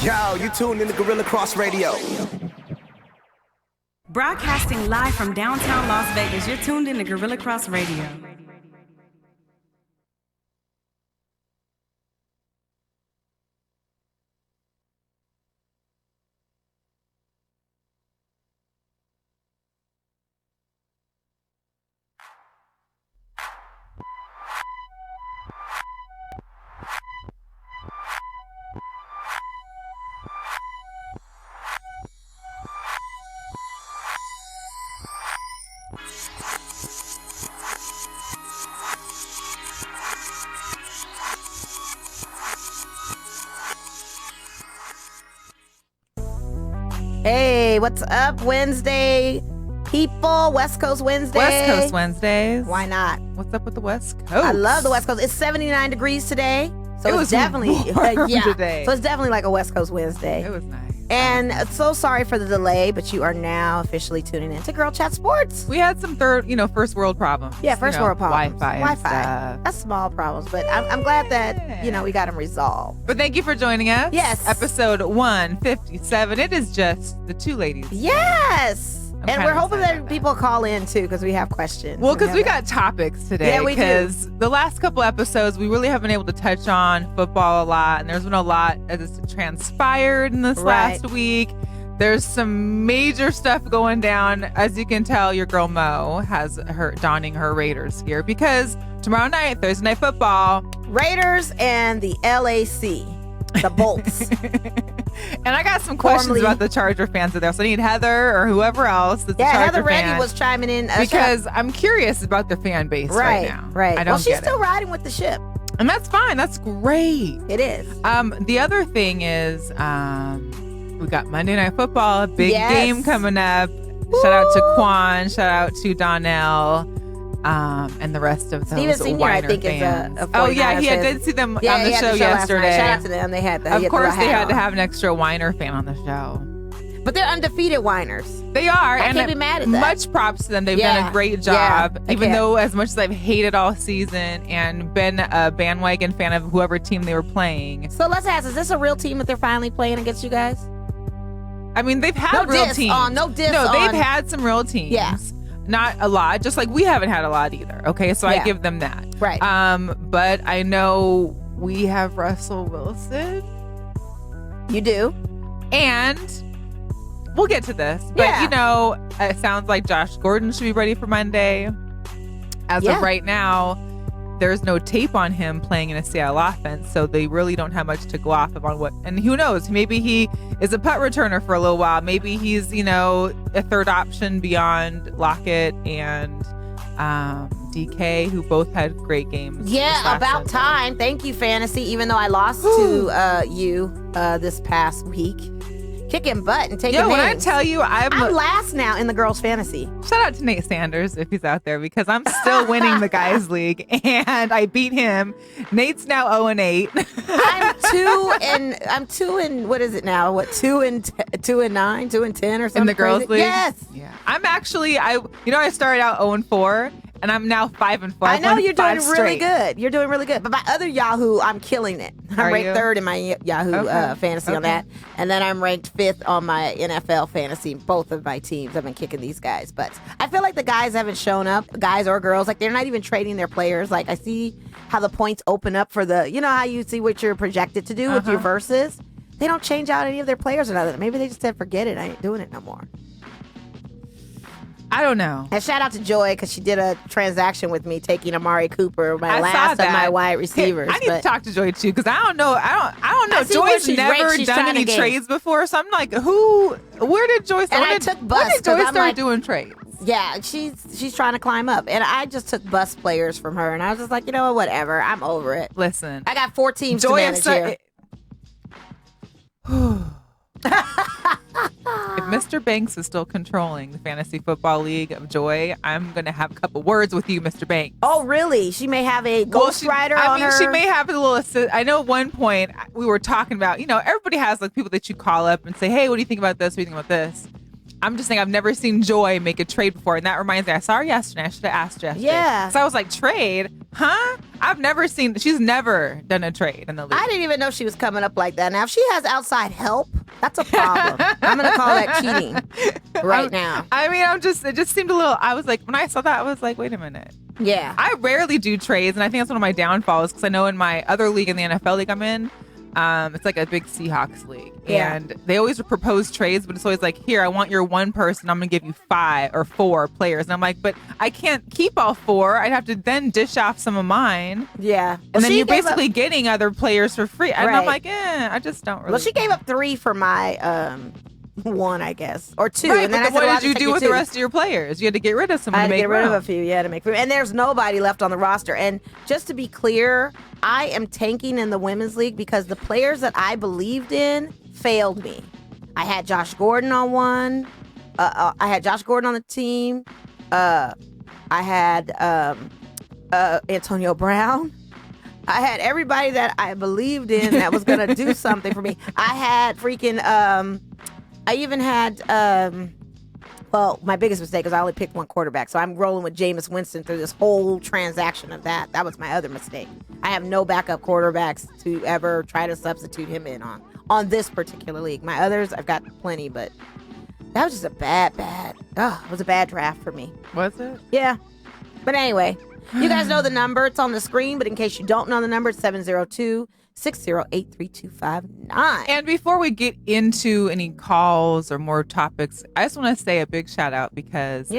Yo, you tuned in to Gorilla Cross Radio. Broadcasting live from downtown Las Vegas, you're tuned in to Gorilla Cross Radio. Hey, what's up, Wednesday people? West Coast Wednesday. West Coast Wednesdays. Why not? What's up with the West Coast? I love the West Coast. It's 79 degrees today. So it's definitely today. So it's definitely like a West Coast Wednesday. It was nice. And so sorry for the delay, but you are now officially tuning in to GirlChatSports. We had some first world problems. Yeah, first world problems. Wi-Fi. That's small problems, but I'm glad that, we got them resolved. But thank you for joining us. Yes. Episode 157. It is just the two ladies. Yes. And we're hoping that about people call in, too, because we have questions. Well, because we got topics today. Yeah, we do. Because the last couple episodes, we really haven't been able to touch on football a lot. And there's been a lot that has transpired in this last week. There's some major stuff going down. As you can tell, your girl Mo has her donning her Raiders gear because tomorrow night, Thursday Night Football. Raiders and the LAC, the Bolts. And I got some questions about the Charger fans out there. So I need Heather or whoever else that's a Charger Heather fan. Reddy was chiming in. Because I'm curious about their fan base right now. Right. I don't she's still riding with the ship. And that's fine. That's great. It is. The other thing is we got Monday Night Football, a big game coming up. Woo! Shout out to Quan. Shout out to Donnell. And the rest of those Steven Senior, I think, fans. is a Oh, yeah, he did see them on the show yesterday. Shout out to them. They had that. Of course, they had to have an extra Weiner fan on the show. But they're undefeated Whiners. They are. I can't be mad at that. Much props to them. They've done a great job. Even though, as much as I've hated all season and been a bandwagon fan of whoever team they were playing. So let's ask, is this a real team that they're finally playing against you guys? I mean, they've had real teams. They've had some real teams. Yeah. Not a lot, just like we haven't had a lot either. Okay, so I give them that. Right. But I know we have Russell Wilson. You do. And we'll get to this. But, it sounds like Josh Gordon should be ready for Monday. As of right now, there's no tape on him playing in a Seattle offense, so they really don't have much to go off of on what. And who knows? Maybe he is a punt returner for a little while. Maybe he's, a third option beyond Lockett and DK, who both had great games. Yeah, about time. Thank you, Fantasy. Even though I lost to you this past week. Kicking butt and taking names. When I tell you, I'm last now in the girls' fantasy. Shout out to Nate Sanders if he's out there because I'm still winning the guys league and I beat him. Nate's now 0-8. I'm 2 and what is it now? What 2 and 9, 2 and 10 or something? In the girls' league? Yes. Yeah. I'm actually I started out 0-4. And I'm now 5-4. I know you're doing really good. You're doing really good. But my other Yahoo, I'm killing it. I'm ranked third in my Yahoo fantasy on that. And then I'm ranked 5th on my NFL fantasy. Both of my teams. I've been kicking these guys. But I feel like the guys haven't shown up, guys or girls. Like, they're not even trading their players. Like, I see how the points open up for the, how you see what you're projected to do with your verses. They don't change out any of their players or nothing. Maybe they just said, forget it. I ain't doing it no more. I don't know. And shout out to Joy because she did a transaction with me taking Amari Cooper, my last of my wide receivers. I need to talk to Joy too because I don't know. I don't know. Joy's never done any trades before, so I'm like, where did Joy start? And I took Bus. When did Joy start doing trades? Yeah, she's trying to climb up, and I just took Bus players from her, and I was just like, whatever. I'm over it. Listen, I got 4 teams to manage here. If Mr. Banks is still controlling the fantasy football league of Joy, I'm going to have a couple words with you, Mr. Banks. Oh, really? She may have a ghostwriter on her? She may have a little assist. I know at one point we were talking about, everybody has like people that you call up and say, hey, what do you think about this? What do you think about this? I'm just saying I've never seen Joy make a trade before. And that reminds me, I saw her yesterday. I should have asked yesterday. Yeah. So I was like, trade? Huh? She's never done a trade in the league. I didn't even know she was coming up like that. Now, if she has outside help, that's a problem. I'm going to call that cheating now. I mean, it just seemed a little, I was like, when I saw that, I was like, wait a minute. Yeah. I rarely do trades, and I think that's one of my downfalls because I know in my other league, in the NFL league I'm in, it's like a big Seahawks league. Yeah. And they always propose trades, but it's always like, here, I want your one person. I'm going to give you 5 or 4 players. And I'm like, but I can't keep all 4. I'd have to then dish off some of mine. Yeah. And then you're basically getting other players for free. And I'm like, I just don't really. Well, she gave up 3 for my 1, I guess. Or 2. Right, and then but what did you do with the rest of your players? You had to get rid of some to make room. I had to get rid of a few, to make room. And there's nobody left on the roster. And just to be clear, I am tanking in the women's league because the players that I believed in failed me. I had Josh Gordon on one. I had Josh Gordon on the team. I had Antonio Brown. I had everybody that I believed in that was going to do something for me. I had freaking... I even had, my biggest mistake is I only picked one quarterback. So I'm rolling with Jameis Winston through this whole transaction of that. That was my other mistake. I have no backup quarterbacks to ever try to substitute him in on this particular league. My others, I've got plenty, but that was just a it was a bad draft for me. Was it? Yeah. But anyway, you guys know the number. It's on the screen, but in case you don't know the number, it's 702-608-3259. And before we get into any calls or more topics, I just want to say a big shout out because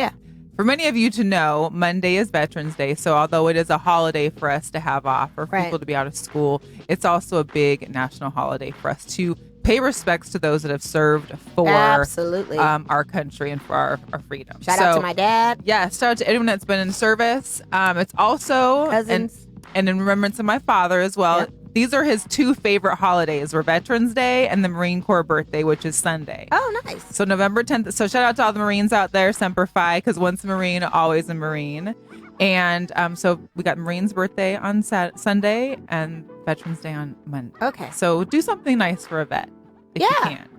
for many of you to know, Monday is Veterans Day. So although it is a holiday for us to have off or for people to be out of school, it's also a big national holiday for us to pay respects to those that have served for our country and for our freedom. Shout out to my dad. Yeah, shout out to anyone that's been in service. It's also cousins. And in remembrance of my father as well. Yep. These are his 2 favorite holidays, were Veterans Day and the Marine Corps birthday, which is Sunday. Oh, nice. So November 10th. So shout out to all the Marines out there, Semper Fi, because once a Marine, always a Marine. And so we got Marine's birthday on Sunday and Veterans Day on Monday. Okay. So do something nice for a vet if you can.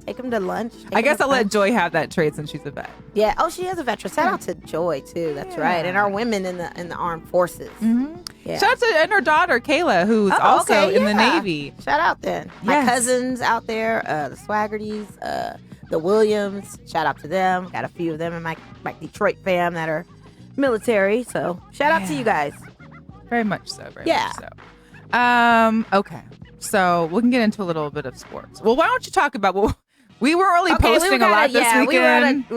Take them to lunch. I guess I'll let Joy have that trade since she's a vet. Yeah. Oh, she is a veteran. Shout out to Joy too. That's right. And our women in the armed forces. Mm-hmm. Yeah. Shout out to and her daughter Kayla, who's also in the Navy. Shout out then. My cousins out there, the Swaggertys, the Williams. Shout out to them. Got a few of them in my Detroit fam that are military. So shout out to you guys. Very much so. Very much so. Okay. So we can get into a little bit of sports. Well, why don't you talk about what we were really posting a lot this weekend. We were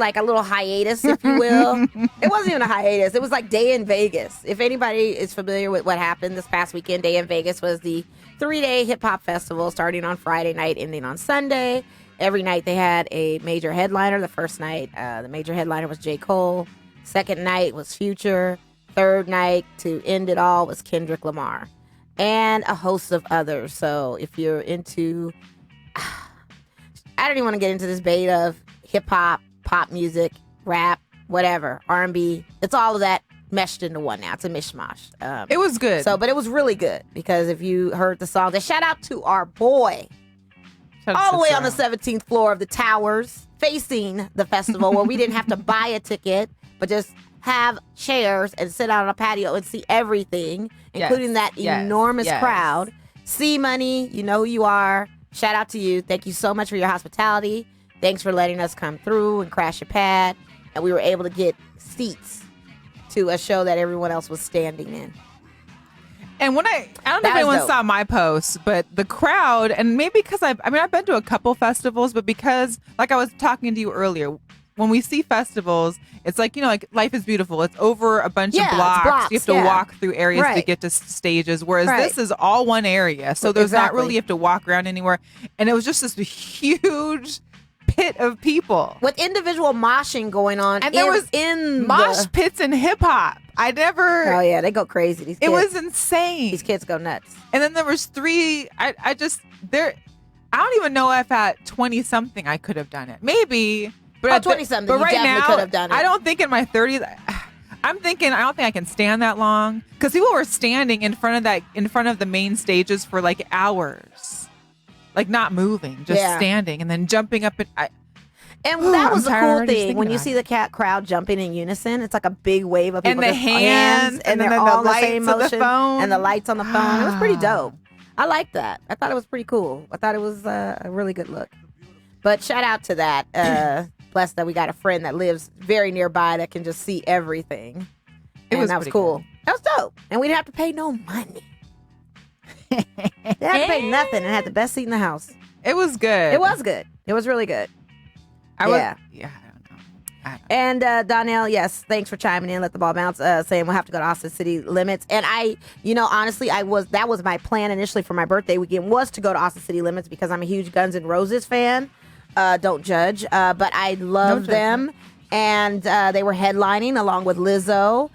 on a little hiatus, if you will. It wasn't even a hiatus. It was like Day in Vegas. If anybody is familiar with what happened this past weekend, Day in Vegas was the 3-day hip-hop festival starting on Friday night, ending on Sunday. Every night they had a major headliner. The first night, the major headliner was J. Cole. Second night was Future. Third night, to end it all, was Kendrick Lamar. And a host of others. So if you're into... I don't even want to get into this debate of hip-hop, pop music, rap, whatever, R&B. It's all of that meshed into one now. It's a mishmash. It was good. But it was really good because if you heard the song, shout out to our boy all the way on the 17th floor of the Towers facing the festival where we didn't have to buy a ticket, but just have chairs and sit out on a patio and see everything, including that enormous crowd. C-Money, you know who you are. Shout out to you. Thank you so much for your hospitality. Thanks for letting us come through and crash your pad. And we were able to get seats to a show that everyone else was standing in. And when I don't know if anyone saw my post, but the crowd, and maybe because I've been to a couple festivals, but because, like I was talking to you earlier, when we see festivals, it's like, like Life is Beautiful. It's over a bunch of blocks. You have to walk through areas to get to stages, whereas this is all one area. So there's not really, you have to walk around anywhere. And it was just this huge pit of people. With individual moshing going on. And there was mosh pits and hip hop. I never... Oh, yeah. They go crazy. These kids. It was insane. These kids go nuts. And then there was 3... I don't even know if at 20-something I could have done it. Maybe... But 20-something, you definitely could have done it. I don't think in my 30s... I'm thinking I don't think I can stand that long because people were standing in front of the main stages for like hours, like not moving, just standing and then jumping up. And that was a cool thing when you see the crowd jumping in unison. It's like a big wave of people. And the hands, and they're all the same motion. And the lights on the phone. It was pretty dope. I liked that. I thought it was pretty cool. I thought it was a really good look. But shout out to that. Blessed that we got a friend that lives very nearby that can just see everything. That was cool. Good. That was dope. And we didn't have to pay no money. They had to pay nothing and had the best seat in the house. It was good. It was good. It was really good. I don't know. And Donnell, yes, thanks for chiming in. Let the ball bounce. Saying we'll have to go to Austin City Limits. And honestly, that was my plan initially for my birthday weekend was to go to Austin City Limits because I'm a huge Guns N' Roses fan. Don't judge. But I love them. And they were headlining along with Lizzo.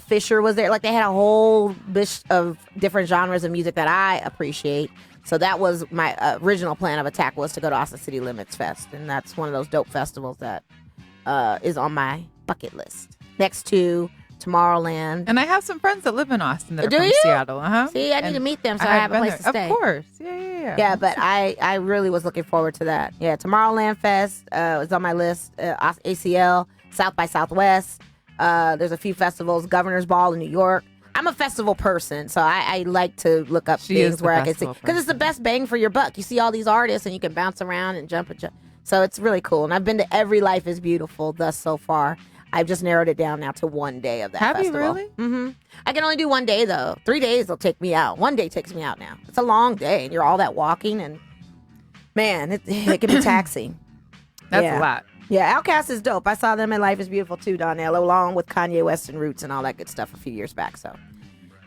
Fisher was there. Like they had a whole bunch of different genres of music that I appreciate. So that was my original plan of attack was to go to Austin City Limits Fest. And that's one of those dope festivals that is on my bucket list. Next to Tomorrowland. And I have some friends that live in Austin that are from Seattle. See, I need to meet them so I have a place to stay. Of course. Yeah. Yeah, but I really was looking forward to that. Yeah, Tomorrowland Fest is on my list. ACL, South by Southwest. There's a few festivals. Governor's Ball in New York. I'm a festival person, so I like to look up things where I can see. Because it's the best bang for your buck. You see all these artists, and you can bounce around and jump. So it's really cool. And I've been to every Life is Beautiful thus so far. I've just narrowed it down now to one day of that festival. Have you really? Mm-hmm. I can only do one day, though. 3 days will take me out. One day takes me out now. It's a long day, and you're all that walking, and man, it can be taxing. That's a lot. Yeah, Outkast is dope. I saw them in Life is Beautiful too, Donnell, along with Kanye West and Roots and all that good stuff a few years back. So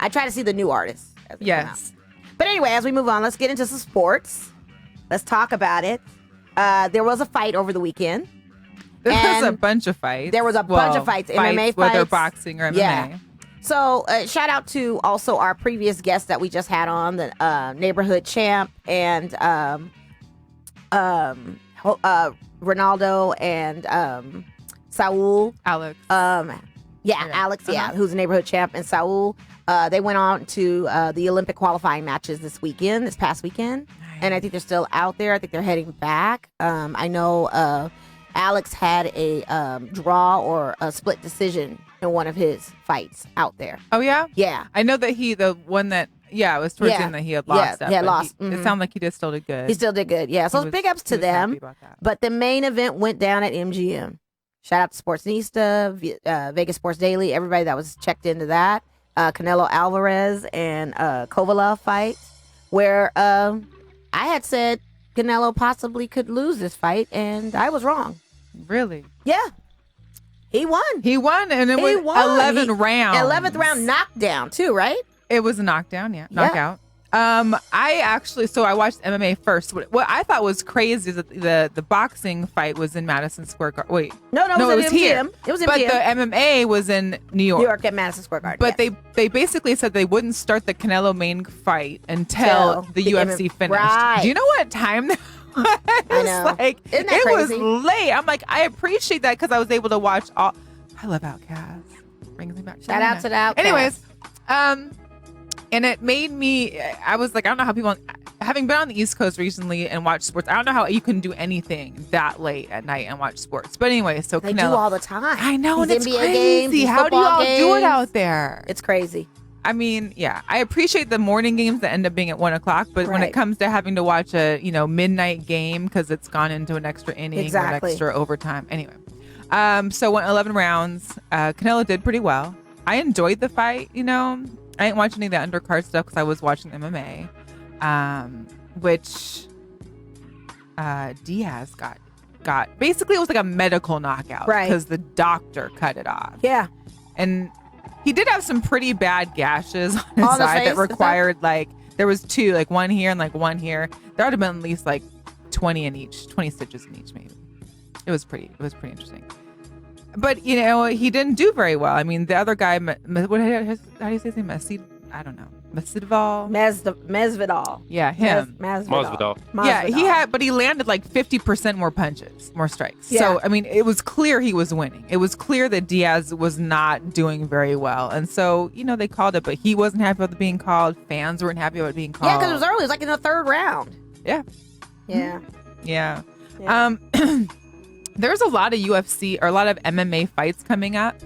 I try to see the new artists. Yes. But anyway, as we move on, let's get into some sports. Let's talk about it. There was a fight over the weekend. There was a bunch of fights. There was a bunch of fights. MMA fights. Whether boxing or MMA. Yeah. So shout out to also our previous guest that we just had on, the neighborhood champ and Ronaldo and Saul. Alex. Alex, who's a neighborhood champ, and Saul. They went on to the Olympic qualifying matches this past weekend. Nice. And I think they're still out there. I think they're heading back. I know Alex had a draw or a split decision in one of his fights out there. Oh, yeah? Yeah. I know that it was towards the end that he had lost. Yeah, he had lost. It sounded like he still did good. He still did good, yeah. So big ups to them. But the main event went down at MGM. Shout out to Sportsnista, Vegas Sports Daily, everybody that was checked into that. Canelo Alvarez and Kovalev fight, where I had said Canelo possibly could lose this fight, and I was wrong. Really? Yeah. He won. And it was 11 rounds. 11th round knockdown, too, right? It was a knockdown, yeah. Knockout. I watched MMA first. What I thought was crazy is that the boxing fight was in Madison Square Garden. Wait. No, it was here. It was in But the MMA was in New York. New York at Madison Square Garden. But they basically said they wouldn't start the Canelo main fight until the UFC finished. Right. Do you know what time that was? I know. Isn't that crazy? It was late. I'm like, I appreciate that because I was able to watch all. I love Outkast. Brings me back. Shout out to the Outkast. Anyways, and it made me, I was like, I don't know how people, having been on the East Coast recently and watched sports, I don't know how you can do anything that late at night and watch sports. But anyway, so they Canelo. do all the time. I know, and it's NBA crazy. games, How do you all games. do it out there? It's crazy. I mean, yeah, I appreciate the morning games that end up being at 1 o'clock, but when it comes to having to watch a midnight game because it's gone into an extra inning or an extra overtime. Anyway, so went 11 rounds. Canelo did pretty well. I enjoyed the fight. I didn't watch any of the undercard stuff because I was watching MMA, which Diaz got. Basically, it was like a medical knockout, right? Because the doctor cut it off. Yeah, and he did have some pretty bad gashes on his side that required there was 2, one here and one here. There would have been at least 20 stitches in each, maybe. It was pretty interesting. But, he didn't do very well. I mean, the other guy, how do you say his name? Masvidal? Masvidal. Yeah, him. Masvidal. Yeah, but he landed 50% more punches, more strikes. Yeah. So, I mean, it was clear he was winning. It was clear that Diaz was not doing very well. And so, they called it, but he wasn't happy with it being called. Fans weren't happy with it being called. Yeah, because it was early. It was in the 3rd round. Yeah. Yeah. Yeah. There's a lot of UFC or a lot of MMA fights coming up.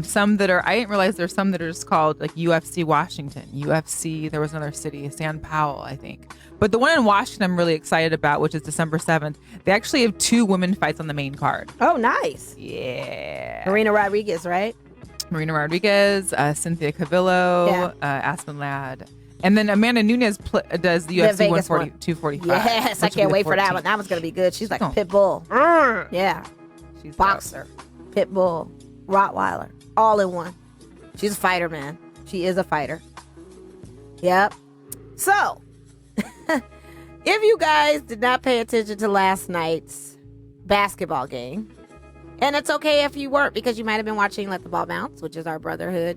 Some that are, I didn't realize there's some that are just called like UFC Washington, UFC. There was another city, San Paulo, I think. But the one in Washington I'm really excited about, which is December 7th. They actually have 2 women fights on the main card. Oh, nice. Yeah. Marina Rodriguez, right? Marina Rodriguez, Cynthia Cavillo, Aspen Ladd. And then Amanda Nunes does the UFC 245. Yes, I can't wait for that one. That one's going to be good. She's like a pit bull. Yeah. She's boxer, pit bull, Rottweiler, all in one. She's a fighter, man. She is a fighter. Yep. So, if you guys did not pay attention to last night's basketball game, and it's okay if you weren't because you might have been watching Let the Ball Bounce, which is our brother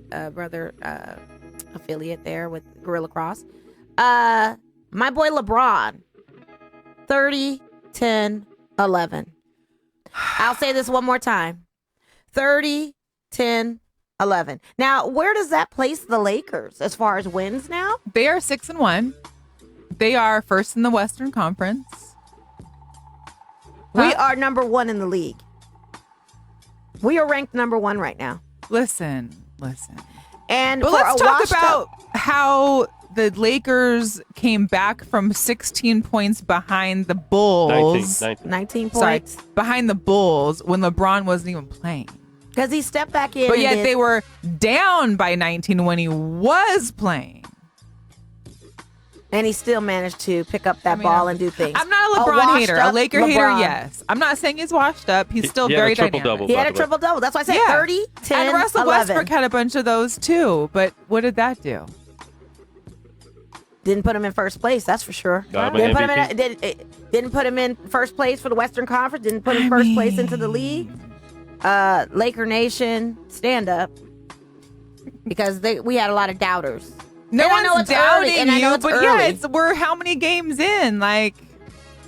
affiliate there with Gorilla Cross. My boy LeBron, 30, 10, 11. I'll say this one more time. 30, 10, 11. Now, where does that place the Lakers as far as wins now? They are 6-1. They are first in the Western Conference. We are number 1 in the league. We are ranked number 1 right now. Listen. And but let's talk about how the Lakers came back from 16 points behind the Bulls. 19 points. Sorry, behind the Bulls when LeBron wasn't even playing. Because he stepped back in. But yet they were down by 19 when he was playing. And he still managed to pick up that ball and do things. I'm not a LeBron hater. A Laker hater, yes. I'm not saying he's washed up. He's still very dynamic. He had a triple-double. That's why I said 30, 10, and Russell 11. Westbrook had a bunch of those too. But what did that do? Didn't put him in first place, that's for sure. Didn't put him in first place for the Western Conference. Didn't put him first place into the league. Laker Nation, stand up. Because we had a lot of doubters. No one's doubting you, but early. We're how many games in? Like,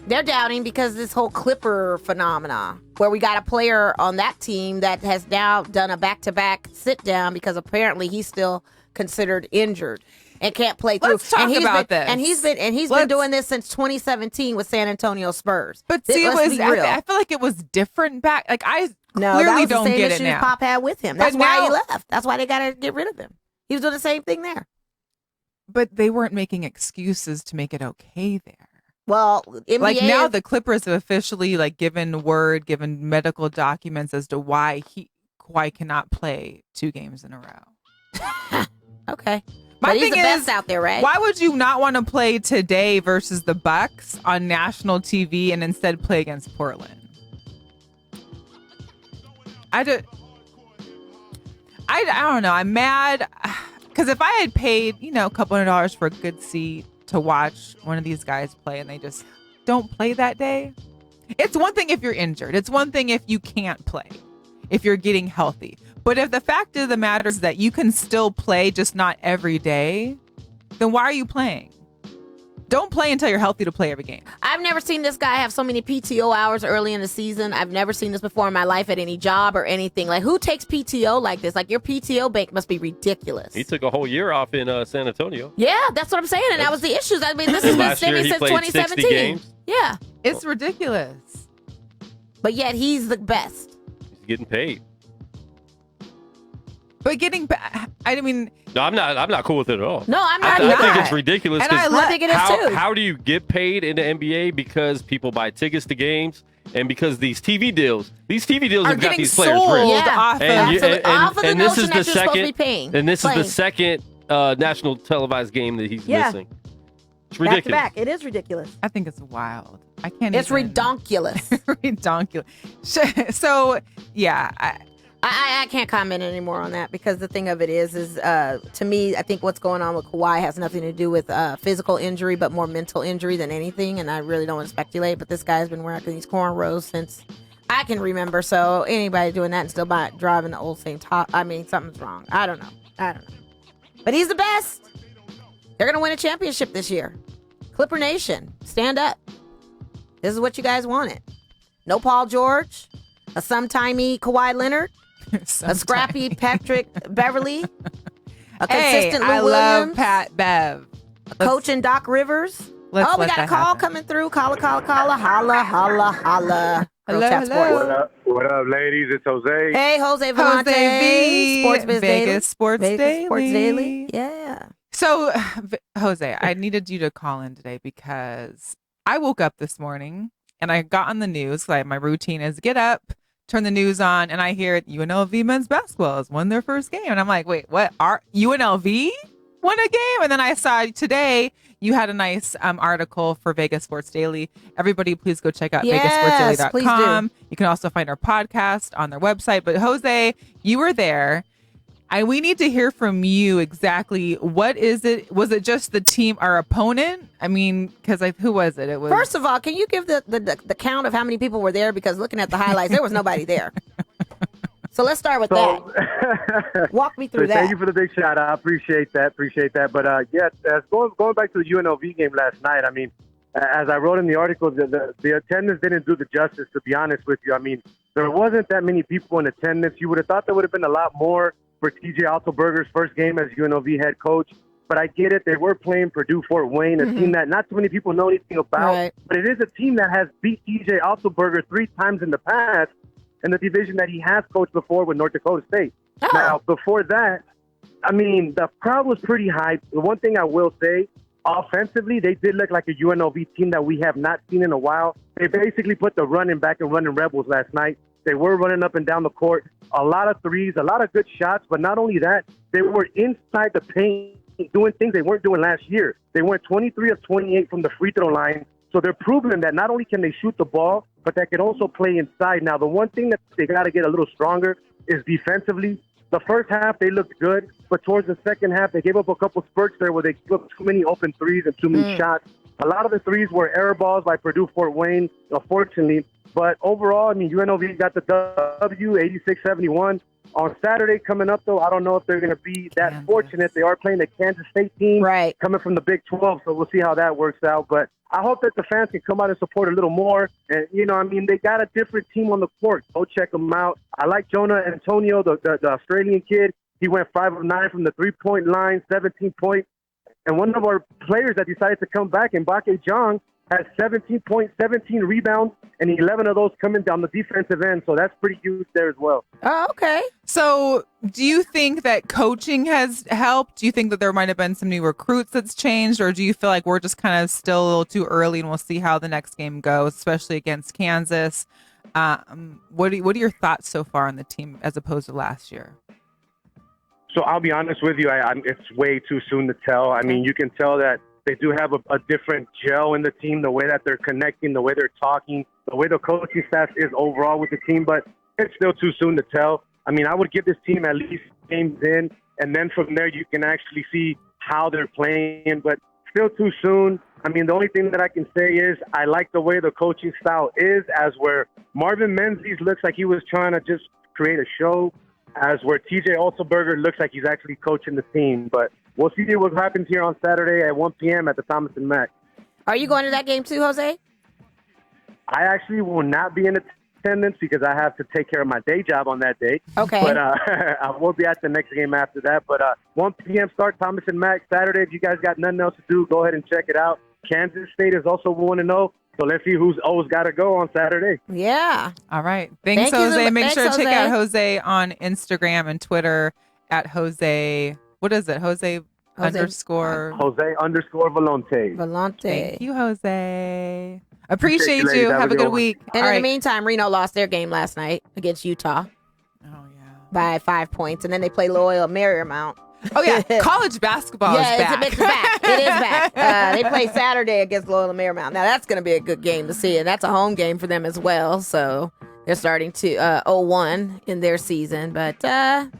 they're doubting because this whole Clipper phenomena, where we got a player on that team that has now done a back-to-back sit-down because apparently he's still considered injured and can't play through. Let's talk about this. And he's been doing this since 2017 with San Antonio Spurs. But see, I feel like it was different back. Like clearly don't get it now. Pop had with him. That's why he left. That's why they got to get rid of him. He was doing the same thing there. But they weren't making excuses to make it okay there. Well, NBA now the Clippers have officially given medical documents as to why he cannot play 2 games in a row. Okay. My but he's thing the best out there, right? Why would you not want to play today versus the Bucks on national TV and instead play against Portland? I don't know. I'm mad. Because if I had paid, a couple $100 for a good seat to watch one of these guys play and they just don't play that day, it's one thing if you're injured. It's one thing if you can't play, if you're getting healthy. But if the fact of the matter is that you can still play, just not every day, then why are you playing? Don't play until you're healthy to play every game. I've never seen this guy have so many PTO hours early in the season. I've never seen this before in my life at any job or anything. Who takes PTO like this? Your PTO bank must be ridiculous. He took a whole year off in San Antonio. Yeah, that's what I'm saying. And that was the issues. I mean, this has been since 2017. Games. Yeah. It's ridiculous. But yet he's the best. He's getting paid. But getting back, no, I'm not cool with it at all. No, I'm not. I think it's ridiculous. And I think it is too. How do you get paid in the NBA? Because people buy tickets to games, and because these TV deals have got these players rich. And this is the second. And this is the second national televised game that he's missing. It's ridiculous. Back to back. It is ridiculous. I think it's wild. I can't. It's redonkulous. Redonkulous. So yeah. I can't comment anymore on that because the thing of it is to me, I think what's going on with Kawhi has nothing to do with physical injury, but more mental injury than anything. And I really don't want to speculate, but this guy's been wearing these cornrows since I can remember. So anybody doing that and still driving the old same top, something's wrong. I don't know. But he's the best. They're going to win a championship this year. Clipper Nation, stand up. This is what you guys wanted. No Paul George, a sometimey Kawhi Leonard, a scrappy Patrick Beverly, a consistent Lou Williams. Love Pat Bev. A coach and Doc Rivers. We got a call coming through. Calla, holla. GirlChatSports. Hello. What up, ladies? It's Jose. Hey, Jose Vellante. Jose V. Sports Biz Vegas Daily. Sports Vegas Daily. Sports Daily. Yeah. So, Jose, I needed you to call in today because I woke up this morning and I got on the news. Like my routine is get up, turn the news on, and I hear UNLV men's basketball has won their first game. And I'm like, wait, what? Are UNLV won a game? And then I saw today you had a nice article for Vegas Sports Daily. Everybody, please go check out VegasSportsDaily.com. You can also find our podcast on their website. But Jose, you were there. We need to hear from you exactly what is it? Was it just the team, our opponent? I mean, because who was it? It was. First of all, can you give the count of how many people were there? Because looking at the highlights, there was nobody there. So let's start with that. Walk me through that. Thank you for the big shout out. I appreciate that. But going back to the UNLV game last night, I mean, as I wrote in the article, the attendance didn't do the justice, to be honest with you. I mean, there wasn't that many people in attendance. You would have thought there would have been a lot more for TJ Otzelberger's first game as UNLV head coach. But I get it. They were playing Purdue-Fort Wayne, a team that not too many people know anything about. Right. But it is a team that has beat TJ Otzelberger 3 times in the past in the division that he has coached before with North Dakota State. Oh. Now, before that, I mean, the crowd was pretty hyped. The one thing I will say, offensively, they did look like a UNLV team that we have not seen in a while. They basically put the running back and running Rebels last night. They were running up and down the court. A lot of threes, a lot of good shots. But not only that, they were inside the paint doing things they weren't doing last year. They went 23 of 28 from the free throw line. So they're proving that not only can they shoot the ball, but they can also play inside. Now, the one thing that they got to get a little stronger is defensively. The first half, they looked good. But towards the second half, they gave up a couple spurts there where they took too many open threes and too many shots. A lot of the threes were error balls by Purdue-Fort Wayne, unfortunately. But overall, I mean, UNLV got the W, 86-71. On Saturday coming up, though, I don't know if they're going to be that fortunate. They are playing the Kansas State team coming from the Big 12, so we'll see how that works out. But I hope that the fans can come out and support a little more. And, I mean, they got a different team on the court. Go check them out. I like Jonah Antonio, the Australian kid. He went 5 of 9 from the three-point line, 17 points. And one of our players that decided to come back, Mbake Jong, has 17 points, 17 rebounds, and 11 of those coming down the defensive end. So that's pretty huge there as well. Oh, okay. So do you think that coaching has helped? Do you think that there might have been some new recruits that's changed? Or do you feel like we're just kind of still a little too early and we'll see how the next game goes, especially against Kansas? What are your thoughts so far on the team as opposed to last year? So I'll be honest with you. It's way too soon to tell. I mean, you can tell that they do have a different gel in the team, the way that they're connecting, the way they're talking, the way the coaching staff is overall with the team, but it's still too soon to tell. I mean, I would give this team at least games in, and then from there you can actually see how they're playing, but still too soon. I mean, the only thing that I can say is I like the way the coaching style is, as where Marvin Menzies looks like he was trying to just create a show, as where TJ Otzelberger looks like he's actually coaching the team, but we'll see what happens here on Saturday at 1 p.m. at the Thomas & Mack. Are you going to that game too, Jose? I actually will not be in attendance because I have to take care of my day job on that day. Okay. But I will be at the next game after that. But 1 p.m. start, Thomas & Mack, Saturday. If you guys got nothing else to do, go ahead and check it out. Kansas State is also 1-0. So let's see who's always got to go on Saturday. Yeah. All right. Thanks, Jose. Make sure to check out Jose on Instagram and Twitter at Jose. What is it? Jose underscore Vellante. Thank you, Jose. Appreciate you. Have a good week. And in the meantime, Reno lost their game last night against Utah. Oh, yeah. By 5 points. And then they play Loyola Marymount. Oh, yeah. College basketball is back. It's back. It is back. They play Saturday against Loyola Marymount. Now, that's going to be a good game to see. And that's a home game for them as well. So they're starting to 0-1 in their season. But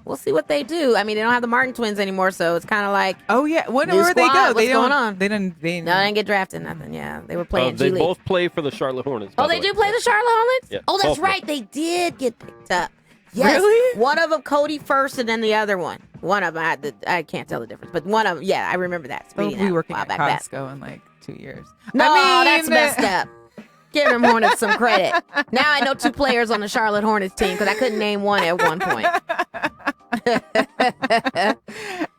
we'll see what they do. I mean, they don't have the Martin twins anymore. So it's kind of like, oh, yeah. Where did they go? What's going on? They didn't get drafted. Nothing. Yeah. They were playing They both play for the Charlotte Hornets. Oh, they do play the Charlotte Hornets? Yeah, oh, that's right. They did get picked up. Yes. Really? One of them, Cody first, and then the other one. One of them, I can't tell the difference, but one of them, yeah, I remember that. We working at Costco in like 2 years. No, that's messed up. Give them Hornets some credit. Now I know 2 players on the Charlotte Hornets team because I couldn't name one at one point.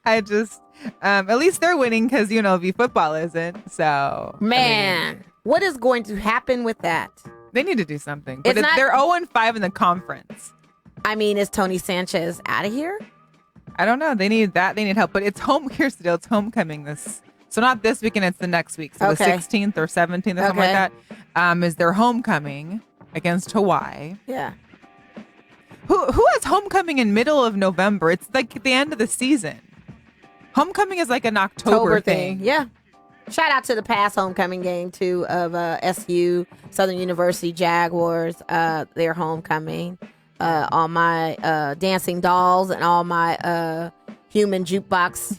I just, at least they're winning because UNLV football isn't. So, man, what is going to happen with that? They need to do something. But they're 0-5 in the conference. I mean, is Tony Sanchez out of here? I don't know. They need that. They need help. But it's home. Here's the deal. It's homecoming so not this weekend. It's the next week. So the 16th or 17th or something like that is their homecoming against Hawaii. Yeah. Who has homecoming in middle of November? It's like the end of the season. Homecoming is like an October thing. Yeah. Shout out to the past homecoming game, too, of SU, Southern University Jaguars, their homecoming. All my dancing dolls and all my human jukebox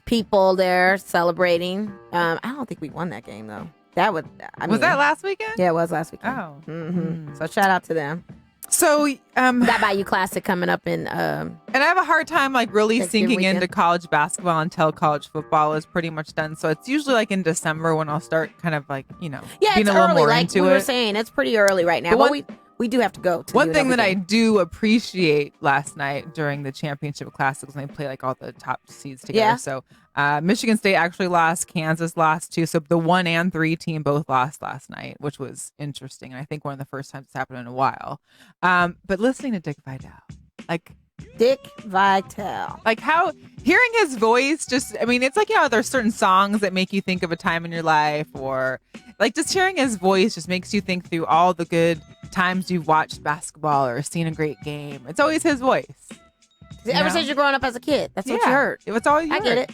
people there celebrating. I don't think we won that game, though. Was that last weekend? Yeah, it was last weekend. Oh. So shout out to them. So that Bayou Classic coming up in and I have a hard time like really sinking into college basketball until college football is pretty much done. So it's usually like in December when I'll start kind of like, being a little more into it. We were saying, it's pretty early right now. But we do have to go to one thing that I do appreciate last night during the championship classics when they play like all the top seeds together. Yeah. So Michigan State actually lost, Kansas lost too. So the 1 and 3 team both lost last night, which was interesting. And I think one of the first times it's happened in a while. But listening to Dick Vitale, like how hearing his voice it's like, there's certain songs that make you think of a time in your life, or like just hearing his voice just makes you think through all the good times you've watched basketball or seen a great game. It's always his voice. Ever since you're growing up as a kid, that's what you heard. It's all you heard. I get it.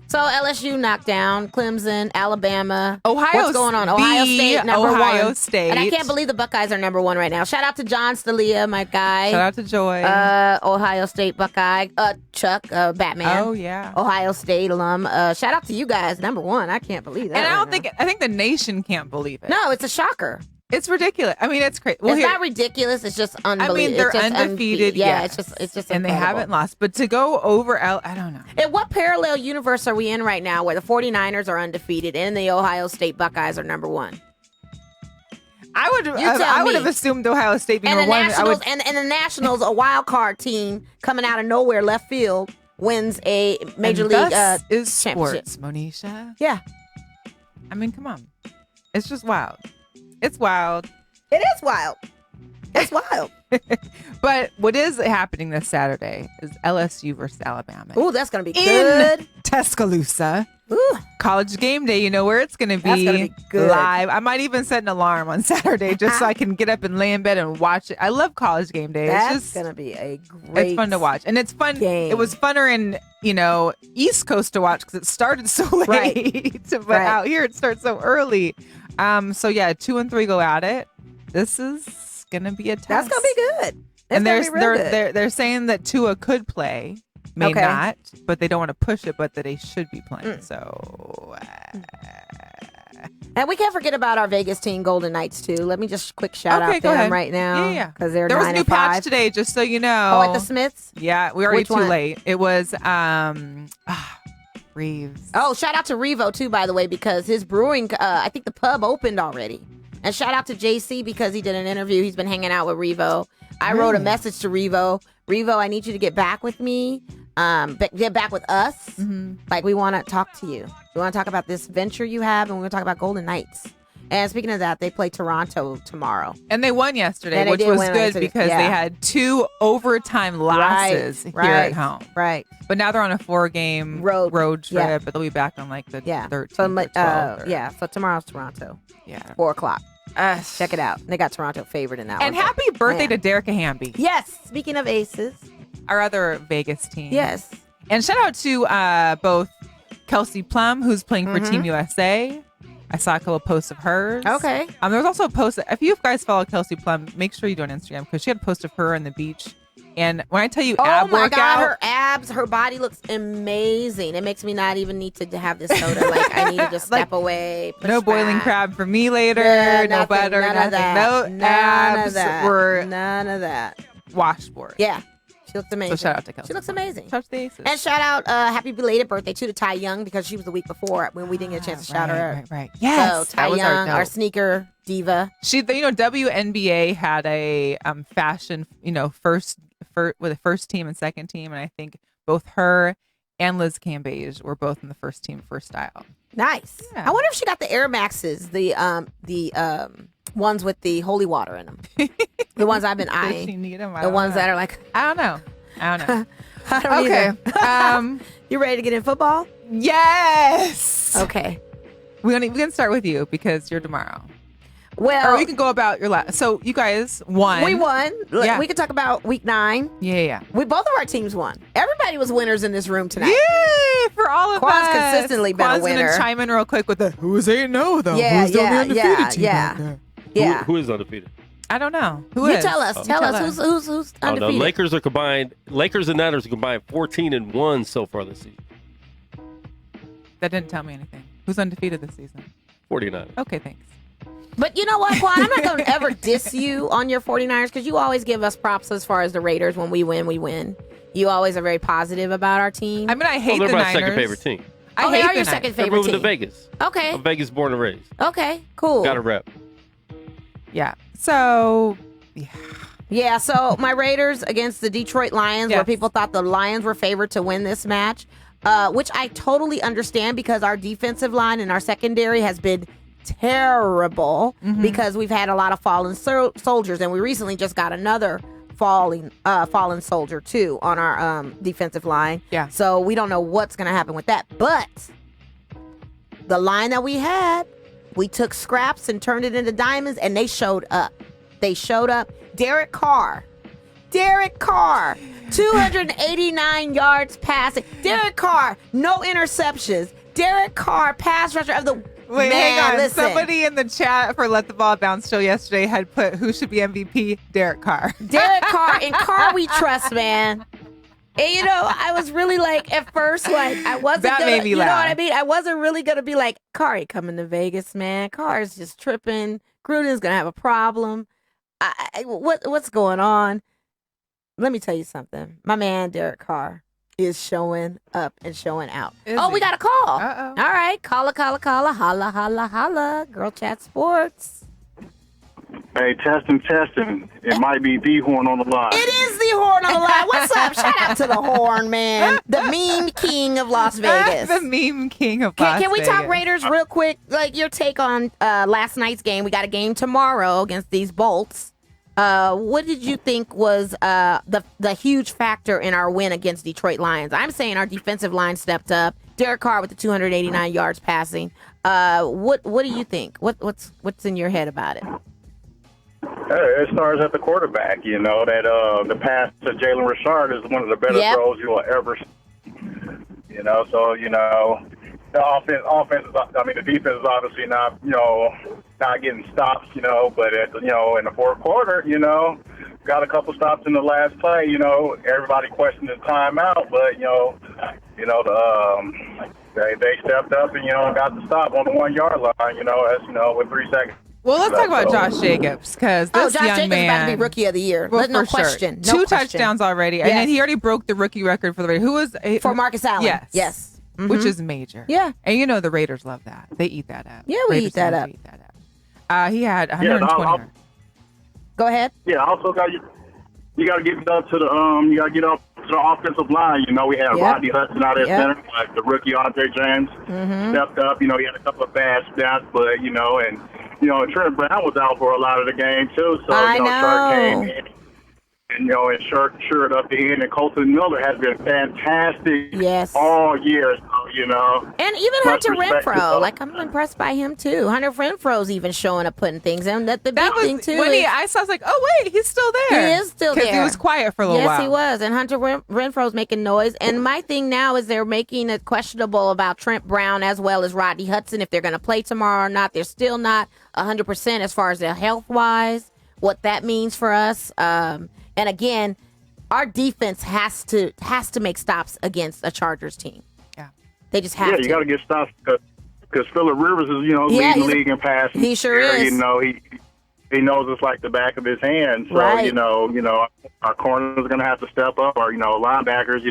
So LSU knocked down Clemson, Alabama. What's going on? Ohio State number Ohio 1. State. And I can't believe the Buckeyes are number 1 right now. Shout out to John Stalia, my guy. Shout out to Joy. Ohio State Buckeye. Chuck, Batman. Oh yeah. Ohio State alum. Shout out to you guys, number 1. I can't believe that. And I think the nation can't believe it. No, it's a shocker. It's ridiculous. I mean, it's crazy. It's not ridiculous. It's just unbelievable. I mean, they're undefeated. Yeah, it's just incredible. And they haven't lost. But to go over, I don't know. In what parallel universe are we in right now where the 49ers are undefeated and the Ohio State Buckeyes are number 1? I would have assumed Ohio State being number 1. And the Nationals, a wild card team coming out of nowhere, left field, wins a major league is championship. Sports, Monisha. Yeah. I mean, come on. It's just wild. It's wild. It is wild. It's wild. But what is happening this Saturday is LSU versus Alabama. Ooh, that's going to be good. In Tuscaloosa. Ooh. College game day, you know where it's going to be. That's going to be good. Live. I might even set an alarm on Saturday just so I can get up and lay in bed and watch it. I love college game day. That's going to be a great It's fun to watch. And it's fun. Game. It was funner in, East Coast to watch because it started so late. Right. But out here it starts so early. So yeah, 2 and 3 go at it. This is gonna be a test. That's gonna be good. They're saying that Tua could play, may not, but they don't want to push it, but that they should be playing. So, and we can't forget about our Vegas team, Golden Knights, too. Let me just quick shout out to them right now. Yeah. Because there was a new patch today, just so you know. Oh, at the Smiths? Yeah, we already too late. It was Reeves. Oh, shout out to Revo, too, by the way, because his brewing, I think the pub opened already. And shout out to JC because he did an interview. He's been hanging out with Revo. I wrote a message to Revo. Revo, I need you to get back with me. Get back with us. Mm-hmm. Like, we want to talk to you. We want to talk about this venture you have, and we're going to talk about Golden Knights. And speaking of that, they play Toronto tomorrow. And they won yesterday, which was good because they had 2 overtime losses here at home. Right. But now they're on a 4-game road trip, but they'll be back on like the 13th or 12th. So tomorrow's Toronto. Yeah. 4 o'clock. Check it out. They got Toronto favored in that one. And happy birthday to Derek Hamby. Yes. Speaking of aces. Our other Vegas team. Yes. And shout out to both Kelsey Plum, who's playing for Team USA. I saw a couple posts of hers. Okay. There was also a post. If you guys follow Kelsey Plum, make sure you do on Instagram because she had a post of her on the beach. And when I tell you ab workout. God, her abs, her body looks amazing. It makes me not even need to have this soda. Like, I need to just step away. No boiling crab for me later. No butter, nothing. No abs. None of that. Washboard. Yeah. She looks amazing. So shout out to Kelsey. She looks amazing. Shout out to the Aces. And shout out, happy belated birthday to Ty Young because she was the week before when we didn't get a chance to shout her out. Right. Yes. So Ty Young, our sneaker diva. WNBA had a fashion, first with the first team and second team, and I think both her and Liz Cambage were both in the first team for style. Nice. Yeah. I wonder if she got the Air Maxes, the Ones with the holy water in them. The ones I've been eyeing. Does she need them? The ones that are like... I don't know. I don't either. You ready to get in football? Yes. Okay. We're gonna start with you because you're tomorrow. Well, or we can go about your last. So you guys won. We won. Yeah. We can talk about week 9. Yeah. We both of our teams won. Everybody was winners in this room tonight. Yay for all of Quad's us. consistently been a winner. Gonna chime in real quick with the who's 8-0 though. Yeah, who's the undefeated team out there? Yeah. Who is undefeated? I don't know. You tell us. Tell us who's undefeated. The Lakers are combined. Lakers and Niners are combined 14-1 so far this season. That didn't tell me anything. Who's undefeated this season? 49. Okay, thanks. But you know what, Quad? I'm not going to ever diss you on your 49ers because you always give us props as far as the Raiders. When we win, we win. You always are very positive about our team. I mean, I hate they're the my Niners. second favorite team. They are your second favorite moving team. to Vegas. Okay. I'm Vegas born and raised. Okay, cool. Got a rep. Yeah. So, Yeah, so my Raiders against the Detroit Lions, where people thought the Lions were favored to win this match, which I totally understand because our defensive line and our secondary has been terrible because we've had a lot of fallen soldiers, and we recently just got another fallen soldier too on our defensive line. Yeah. So we don't know what's going to happen with that. But the line that we had, we took scraps and turned it into diamonds, and they showed up. Derek Carr, 289 yards passing. Derek Carr, no interceptions. Derek Carr, pass rusher of the... Wait, Man, hang on. listen. Somebody in the chat for Let the Ball Bounce Show yesterday had put who should be MVP? Derek Carr. Derek Carr. In Carr we trust, man. And you know, I was really like, at first, like, I wasn't That gonna, made me you laugh. know what I mean? I wasn't really gonna be like, Carr ain't coming to Vegas, man. Carr's just tripping. Gruden's gonna have a problem. What's going on? Let me tell you something. My man, Derek Carr, is showing up and showing out. We got a call. Uh-oh. All right. Calla. Holla. Girl Chat Sports. Hey, testing. It might be the horn on the line. It is the horn on the line. What's up? Shout out to the horn, man. The meme king of Las Vegas. The meme king of Las Vegas. Can we talk Raiders real quick? Like your take on last night's game. We got a game tomorrow against these Bolts. What did you think was the huge factor in our win against Detroit Lions? I'm saying our defensive line stepped up. Derek Carr with the 289 yards passing. What do you think? What's in your head about it? It starts at the quarterback. You know that the pass to Jalen Richard is one of the better throws you will ever see. You know, so the offense. I mean, the defense is obviously not getting stops. But in the fourth quarter, got a couple stops in the last play. Everybody questioned the timeout, but they stepped up and got the stop on the 1 yard line. With 3 seconds. Well, let's talk about Josh Jacobs because this Josh young Jacobs man is about to be Rookie of the Year. Well, No for question. Sure. No Two question. touchdowns already, and then he already broke the rookie record for the Raiders. Who was for Marcus Allen? Yes. Mm-hmm. Which is major. Yeah, and the Raiders love that. They eat that up. Yeah, we Raiders eat that fans up. Eat that up. He had 120. Go ahead. Yeah, also you got to get up to the offensive line. We had Rodney Hudson out at center, like the rookie Andre James stepped up. He had a couple of bad snaps, but and Trent Brown was out for a lot of the game too. So Shark came in and shored up the end. And Colton Miller has been fantastic all year. So, and even Hunter Renfrow, like I'm impressed by him too. Hunter Renfrow's even showing up, putting things in. That big thing too. When I was like, oh wait, he's still there. He is still there. Because he was quiet for a little while. Yes, he was. And Hunter Renfro's making noise. And my thing now is they're making it questionable about Trent Brown as well as Rodney Hudson if they're going to play tomorrow or not. They're still not 100% as far as their health wise. What that means for us. And again, our defense has to make stops against a Chargers team. Yeah, they just have to. Yeah, you got to get stops because Phillip Rivers is leading the league in passing. He sure is. He knows it's like the back of his hand. So right. Our corners are going to have to step up. Our linebackers.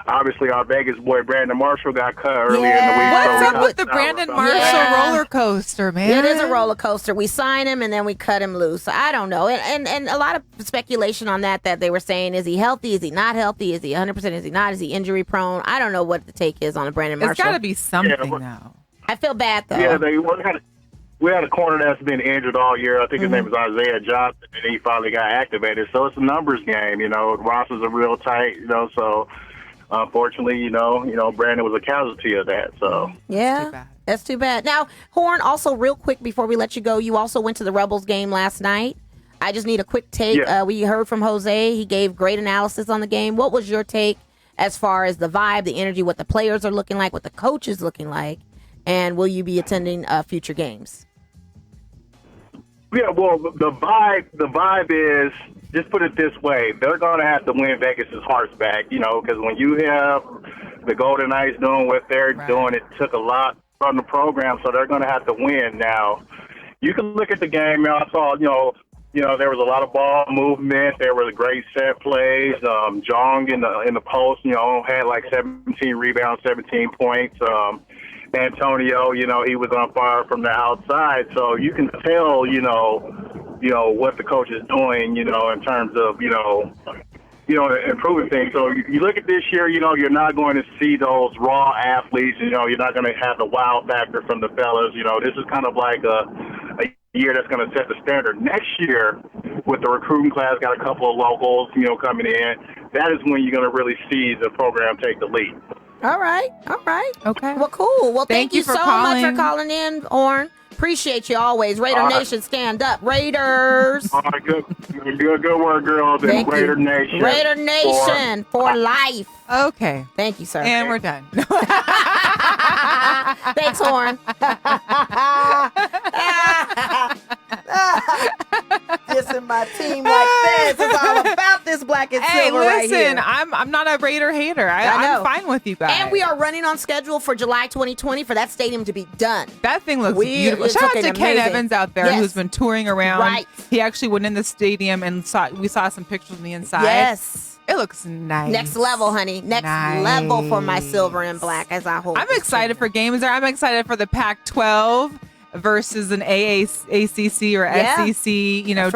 Obviously our Vegas boy Brandon Marshall got cut earlier in the week. What's up with the Brandon Marshall roller coaster, man? It is a roller coaster. We sign him and then we cut him loose. I don't know. And a lot of speculation on that they were saying, is he healthy? Is he not healthy? Is he 100%? Is he not? Is he injury prone? I don't know what the take is on a Brandon Marshall. It's got to be something now. I feel bad though. Yeah, we had a corner that's been injured all year. I think his name is Isaiah Johnson, and he finally got activated. So it's a numbers game. Rosters are real tight. So unfortunately, Brandon was a casualty of that. So yeah, that's too bad. Now, Horn, also real quick before we let you go, you also went to the Rebels game last night. I just need a quick take. Yeah. We heard from Jose. He gave great analysis on the game. What was your take as far as the vibe, the energy, what the players are looking like, what the coach is looking like, and will you be attending future games? Yeah, well, the vibe is, just put it this way, they're going to have to win Vegas' hearts back, because when you have the Golden Knights doing what they're doing, it took a lot from the program, so they're going to have to win. Now, you can look at the game, I saw, there was a lot of ball movement. There were great set plays. Jong in the post, had like 17 rebounds, 17 points. Antonio, he was on fire from the outside. So you can tell, what the coach is doing, in terms of, improving things. So you look at this year, you're not going to see those raw athletes. You're not going to have the wow factor from the fellas. This is kind of like a year that's going to set the standard. Next year, with the recruiting class, got a couple of locals, coming in. That is when you're going to really see the program take the lead. All right. Okay. Well, cool. Well, thank you so calling. much for calling in, Horn. Appreciate you always. Raider Nation, stand up. Raiders. All right, good work, girls. Thank you. Raider Nation. Raider Nation for life. Okay. Thank you, sir. And we're done. Thanks, Horn. Dissing my team like this. It's all about this black and silver right here. Listen, I'm not a Raider hater. I'm fine with you guys. And we are running on schedule for July 2020 for that stadium to be done. That thing looks beautiful. Shout out to Ken Evans out there who's been touring around. Right. He actually went in the stadium and we saw some pictures on the inside. Yes. It looks nice. Next level, honey. Next level for my silver and black as I hold. I'm excited for games there. I'm excited for the Pac-12 versus an ACC or SEC,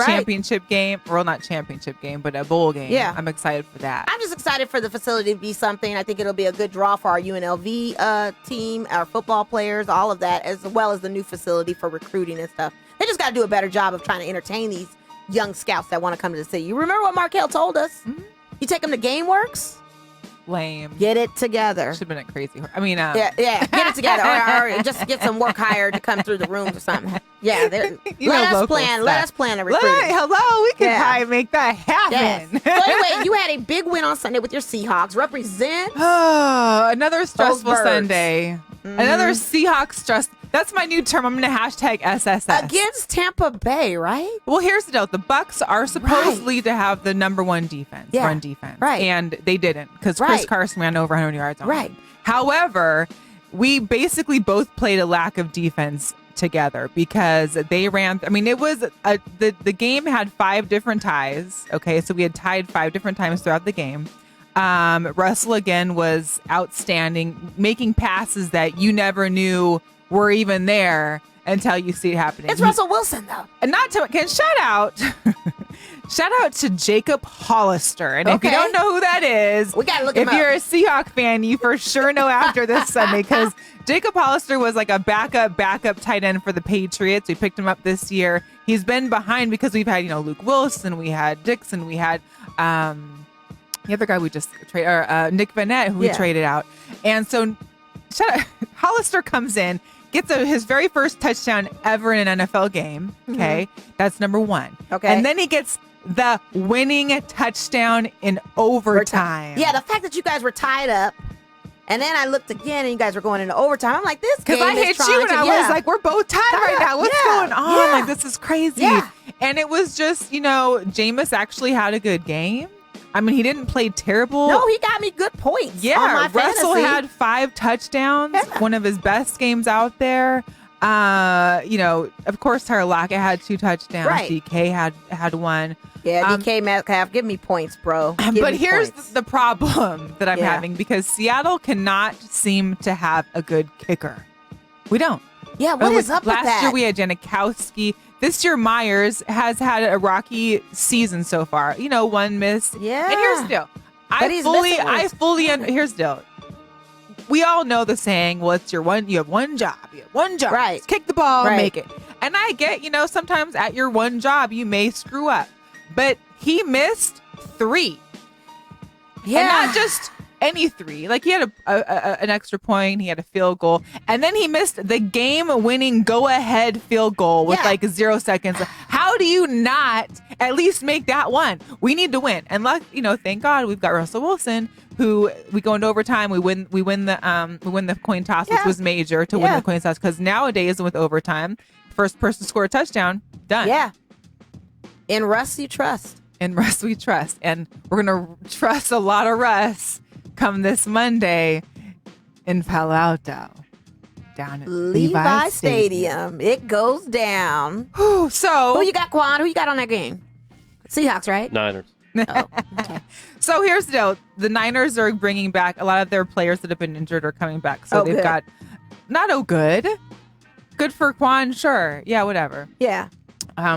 championship game. Well, not championship game, but a bowl game. Yeah. I'm excited for that. I'm just excited for the facility to be something. I think it'll be a good draw for our UNLV team, our football players, all of that, as well as the new facility for recruiting and stuff. They just got to do a better job of trying to entertain these young scouts that want to come to the city. You remember what Markell told us? Mm-hmm. You take them to GameWorks? Lame. Get it together. Should have been at Crazy Horse. I mean, yeah, get it together, or just get some work hired to come through the rooms or something. Yeah, let us plan a recruit. Hello, we can probably make that happen. Yes. So anyway, you had a big win on Sunday with your Seahawks. Represent. Another stressful Sunday. Mm-hmm. Another Seahawks stress. That's my new term. I'm going to hashtag SSS. Against Tampa Bay, right? Well, here's the deal. The Bucs are supposedly to have the number one defense, run defense. Right. And they didn't because Chris Carson ran over 100 yards on them. However, we basically both played a lack of defense together because they ran. It was the game had 5 different ties. Okay, so we had tied 5 different times throughout the game. Russell again was outstanding, making passes that you never knew were even there until you see it happening. It's Russell Wilson, though. And not to shout out to Jacob Hollister. And if you don't know who that is, we gotta look him up. If you're a Seahawk fan, you for sure know after this Sunday because Jacob Hollister was like a backup tight end for the Patriots. We picked him up this year. He's been behind because we've had Luke Wilson, we had Dixon, we had the other guy we just traded, Nick Vanette, who we traded out. And so Hollister comes in, gets his very first touchdown ever in an NFL game. Okay. Mm-hmm. That's number 1. Okay. And then he gets the winning touchdown in overtime. Yeah, the fact that you guys were tied up, and then I looked again and you guys were going into overtime. I'm like, this game is because I hit you and I was like, we're both tied right now. What's going on? Yeah. Like, this is crazy. Yeah. And it was just, Jameis actually had a good game. He didn't play terrible. No, he got me good points. Yeah, on my Russell fantasy. had 5 touchdowns, one of his best games out there. Of course, Tyler Lockett had 2 touchdowns. Right. DK had 1. Yeah, DK Metcalf, give me points, bro. But here's the problem that I'm having because Seattle cannot seem to have a good kicker. We don't. Yeah, what is up with that? Last year we had Janikowski. This year, Myers has had a rocky season so far. 1 miss. Yeah. And here's the deal. Here's the deal. We all know the saying, well, it's you have one job. You have one job. Right. Just kick the ball and make it. And I get, sometimes at your one job, you may screw up. But he missed 3. Yeah. And not just any 3. Like, he had an extra point. He had a field goal. And then he missed the game-winning go-ahead field goal with, 0 seconds. How do you not at least make that one? We need to win. And, thank God we've got Russell Wilson, who we go into overtime. We win the coin toss, which was major to win the coin toss. Because nowadays with overtime, first person to score a touchdown, done. Yeah. In Russ, you trust. In Russ, we trust. And we're going to trust a lot of Russ come this Monday in Palo Alto, down at Levi Stadium. It goes down. So who you got, Quan? Who you got on that game? Seahawks, right? Niners. Oh, okay. So here's the deal. The Niners are bringing back a lot of their players that have been injured are coming back. So they've got good for Quan, sure. Yeah, whatever. Yeah.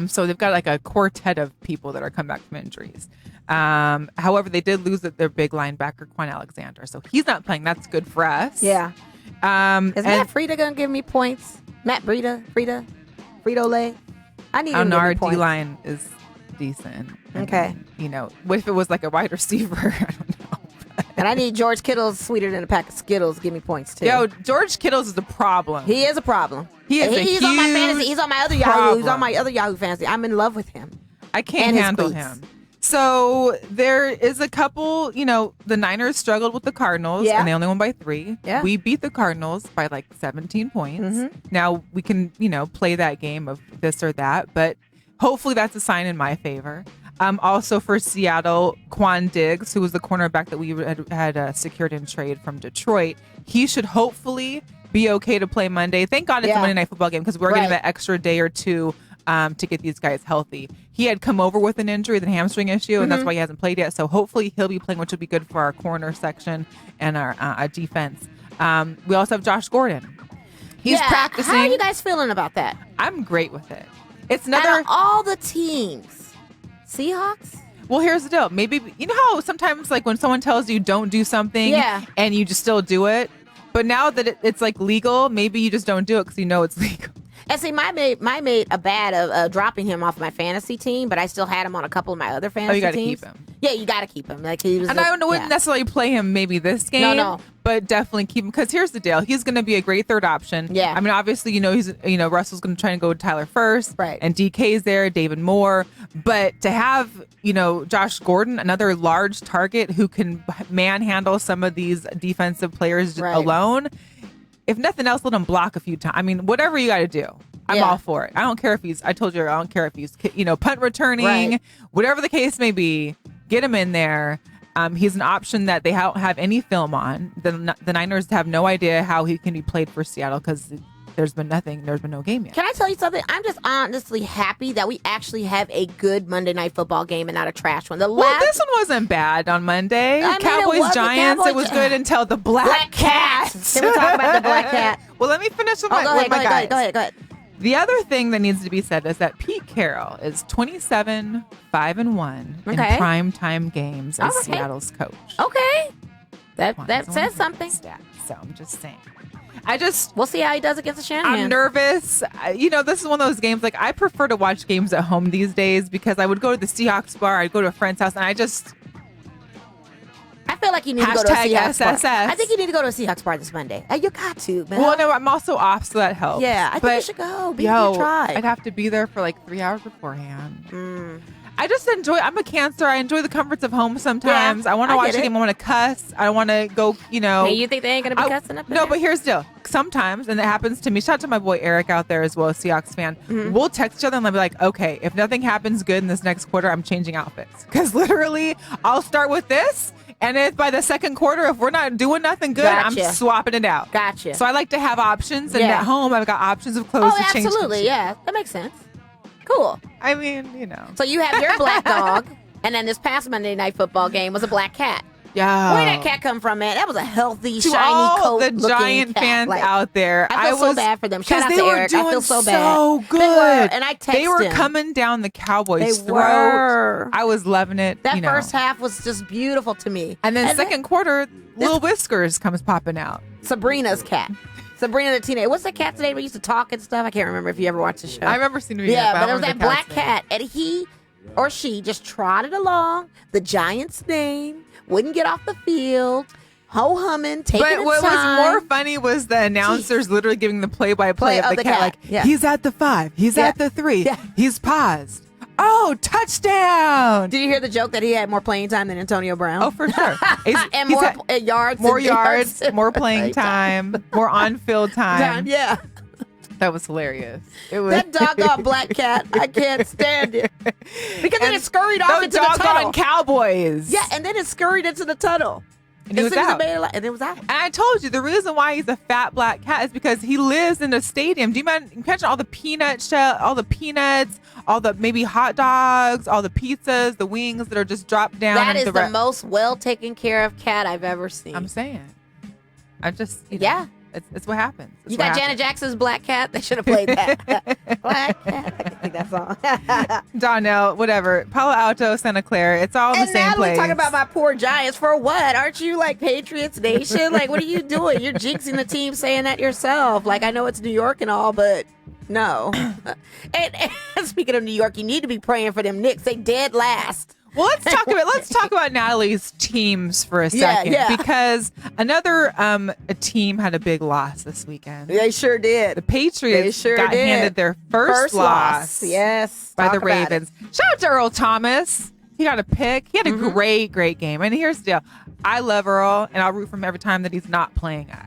So they've got like a quartet of people that are coming back from injuries. However, they did lose their big linebacker, Quan Alexander. So he's not playing. That's good for us. Yeah. Is Matt Frida going to give me points? Matt Frito-Lay? I need him to give our me points. D-line is decent. Okay. If it was like a wide receiver, I don't know. And I need George Kittle's sweeter than a pack of Skittles. Give me points, too. Yo, George Kittle's is a problem. He is a problem. He's on my fantasy. He's on my other Yahoo. He's on my other Yahoo fantasy. I'm in love with him. I can't handle him. So there is a couple, the Niners struggled with the Cardinals and they only won by 3. Yeah. We beat the Cardinals by like 17 points. Mm-hmm. Now we can, play that game of this or that, but hopefully that's a sign in my favor. Also for Seattle, Quan Diggs, who was the cornerback that we had secured in trade from Detroit, he should hopefully be okay to play Monday. Thank God it's a Monday Night Football game because we're getting that extra day or two to get these guys healthy. He had come over with an injury, the hamstring issue, and that's why he hasn't played yet. So hopefully he'll be playing, which will be good for our corner section and our defense. We also have Josh Gordon. He's practicing. How are you guys feeling about that? I'm great with it. It's another. Out of all the teams, Seahawks? Well, here's the deal. Maybe, how sometimes like when someone tells you don't do something and you just still do it. But now that it's like legal, maybe you just don't do it because it's legal. And see, my made a bad of dropping him off my fantasy team, but I still had him on a couple of my other fantasy teams. Oh, you got to keep him. Yeah, you got to keep him. Like he was. And I wouldn't necessarily play him maybe this game. No. But definitely keep him because here's the deal. He's going to be a great third option. Yeah. I mean, obviously, he's Russell's going to try and go with Tyler first. Right. And DK's there, David Moore. But to have, Josh Gordon, another large target who can manhandle some of these defensive players alone. If nothing else, let him block a few times. I mean, whatever you got to do. I'm all for it. I don't care if I don't care if he's, punt returning, whatever the case may be, get him in there. He's an option that they don't have any film on. The Niners have no idea how he can be played for Seattle because there's been no game yet. Can I tell you something? I'm just honestly happy that we actually have a good Monday Night Football game and not a trash one. This one wasn't bad on Monday. Cowboys-Giants, it was good until the Black Cats. Can we talk about the Black Cat? Well, let me finish with Go ahead. The other thing that needs to be said is that Pete Carroll is 27-5-1 in primetime games as Seattle's coach. Okay. That says something. Stats, so I'm just saying. We'll see how he does against the Shanahan. I'm nervous. This is one of those games, like, I prefer to watch games at home these days because I would go to the Seahawks bar, I'd go to a friend's house, and I feel like you need to go to a Seahawks bar. I think you need to go to a Seahawks bar this Monday. You got to, man. Well, no, I'm also off, so that helps. Yeah, I think you should go. Be your tribe. I'd have to be there for like 3 hours beforehand. I just I'm a Cancer. I enjoy the comforts of home sometimes. I want to watch a game. I want to cuss. I want to go, Hey, you think they ain't going to be cussing up there? No, but here's the deal. Sometimes, and it happens to me, shout out to my boy Eric out there as well, a Seahawks fan. We'll text each other and I'll be like, okay, if nothing happens good in this next quarter, I'm changing outfits. Because literally, I'll start with this. And if by the second quarter, if we're not doing nothing good, I'm swapping it out. Gotcha. So I like to have options. And at home, I've got options of clothes to change. Absolutely. Yeah, that makes sense. Cool. I mean, So you have your black dog, and then this past Monday Night Football game was a black cat. Yeah. Where did that cat come from, man? That was a healthy, to shiny all coat the looking Giant cat. fans out there. I feel so bad for them. Shout out to Eric. I feel so bad. So good. And I texted They were him. coming down the Cowboys' throat. Were. I was loving it. That first half was just beautiful to me. And then second quarter, Little Whiskers comes popping out. Sabrina's cat. Sabrina the Teenage. What's that cat's name? We used to talk and stuff. I can't remember if you ever watched the show. I remember seeing it. Yeah, but it was that black cat, and he or she just trotted along the Giants' name, wouldn't get off the field, ho-humming, taking its time. But what was more funny was the announcers literally giving the play-by-play of the cat. Like, he's at the 5, he's at the 3, he's paused. Oh, touchdown! Did you hear the joke that he had more playing time than Antonio Brown? Oh, for sure. And more yards. More yards, more playing time, more on-field time. Yeah. That was hilarious. It was that doggone black cat. I can't stand it. Because then it scurried off into the tunnel. Cowboys. Yeah, and then it scurried into the tunnel. And it was out. And it was out. And I told you, the reason why he's a fat black cat is because he lives in a stadium. Do you imagine all the peanuts, all the maybe hot dogs, all the pizzas, the wings that are just dropped down? That is the most well taken care of cat I've ever seen. I'm saying. I just, it's what happens. You got Janet Jackson's Black Cat? They should have played that. Black Cat. I can think that song. Donnell, whatever. Palo Alto, Santa Clara. It's all in the same place. And now we talk about my poor Giants. For what? Aren't you like Patriots Nation? Like, what are you doing? You're jinxing the team saying that yourself. Like, I know it's New York and all, but no. and speaking of New York, you need to be praying for them Knicks. They dead last. Well, let's talk about Natalie's teams for a second because another team had a big loss this weekend. They sure did. The Patriots got handed their first loss. Yes, by the Ravens. Shout out to Earl Thomas. He got a pick. He had a great game. And here's the deal: I love Earl, and I'll root for him every time that he's not playing us.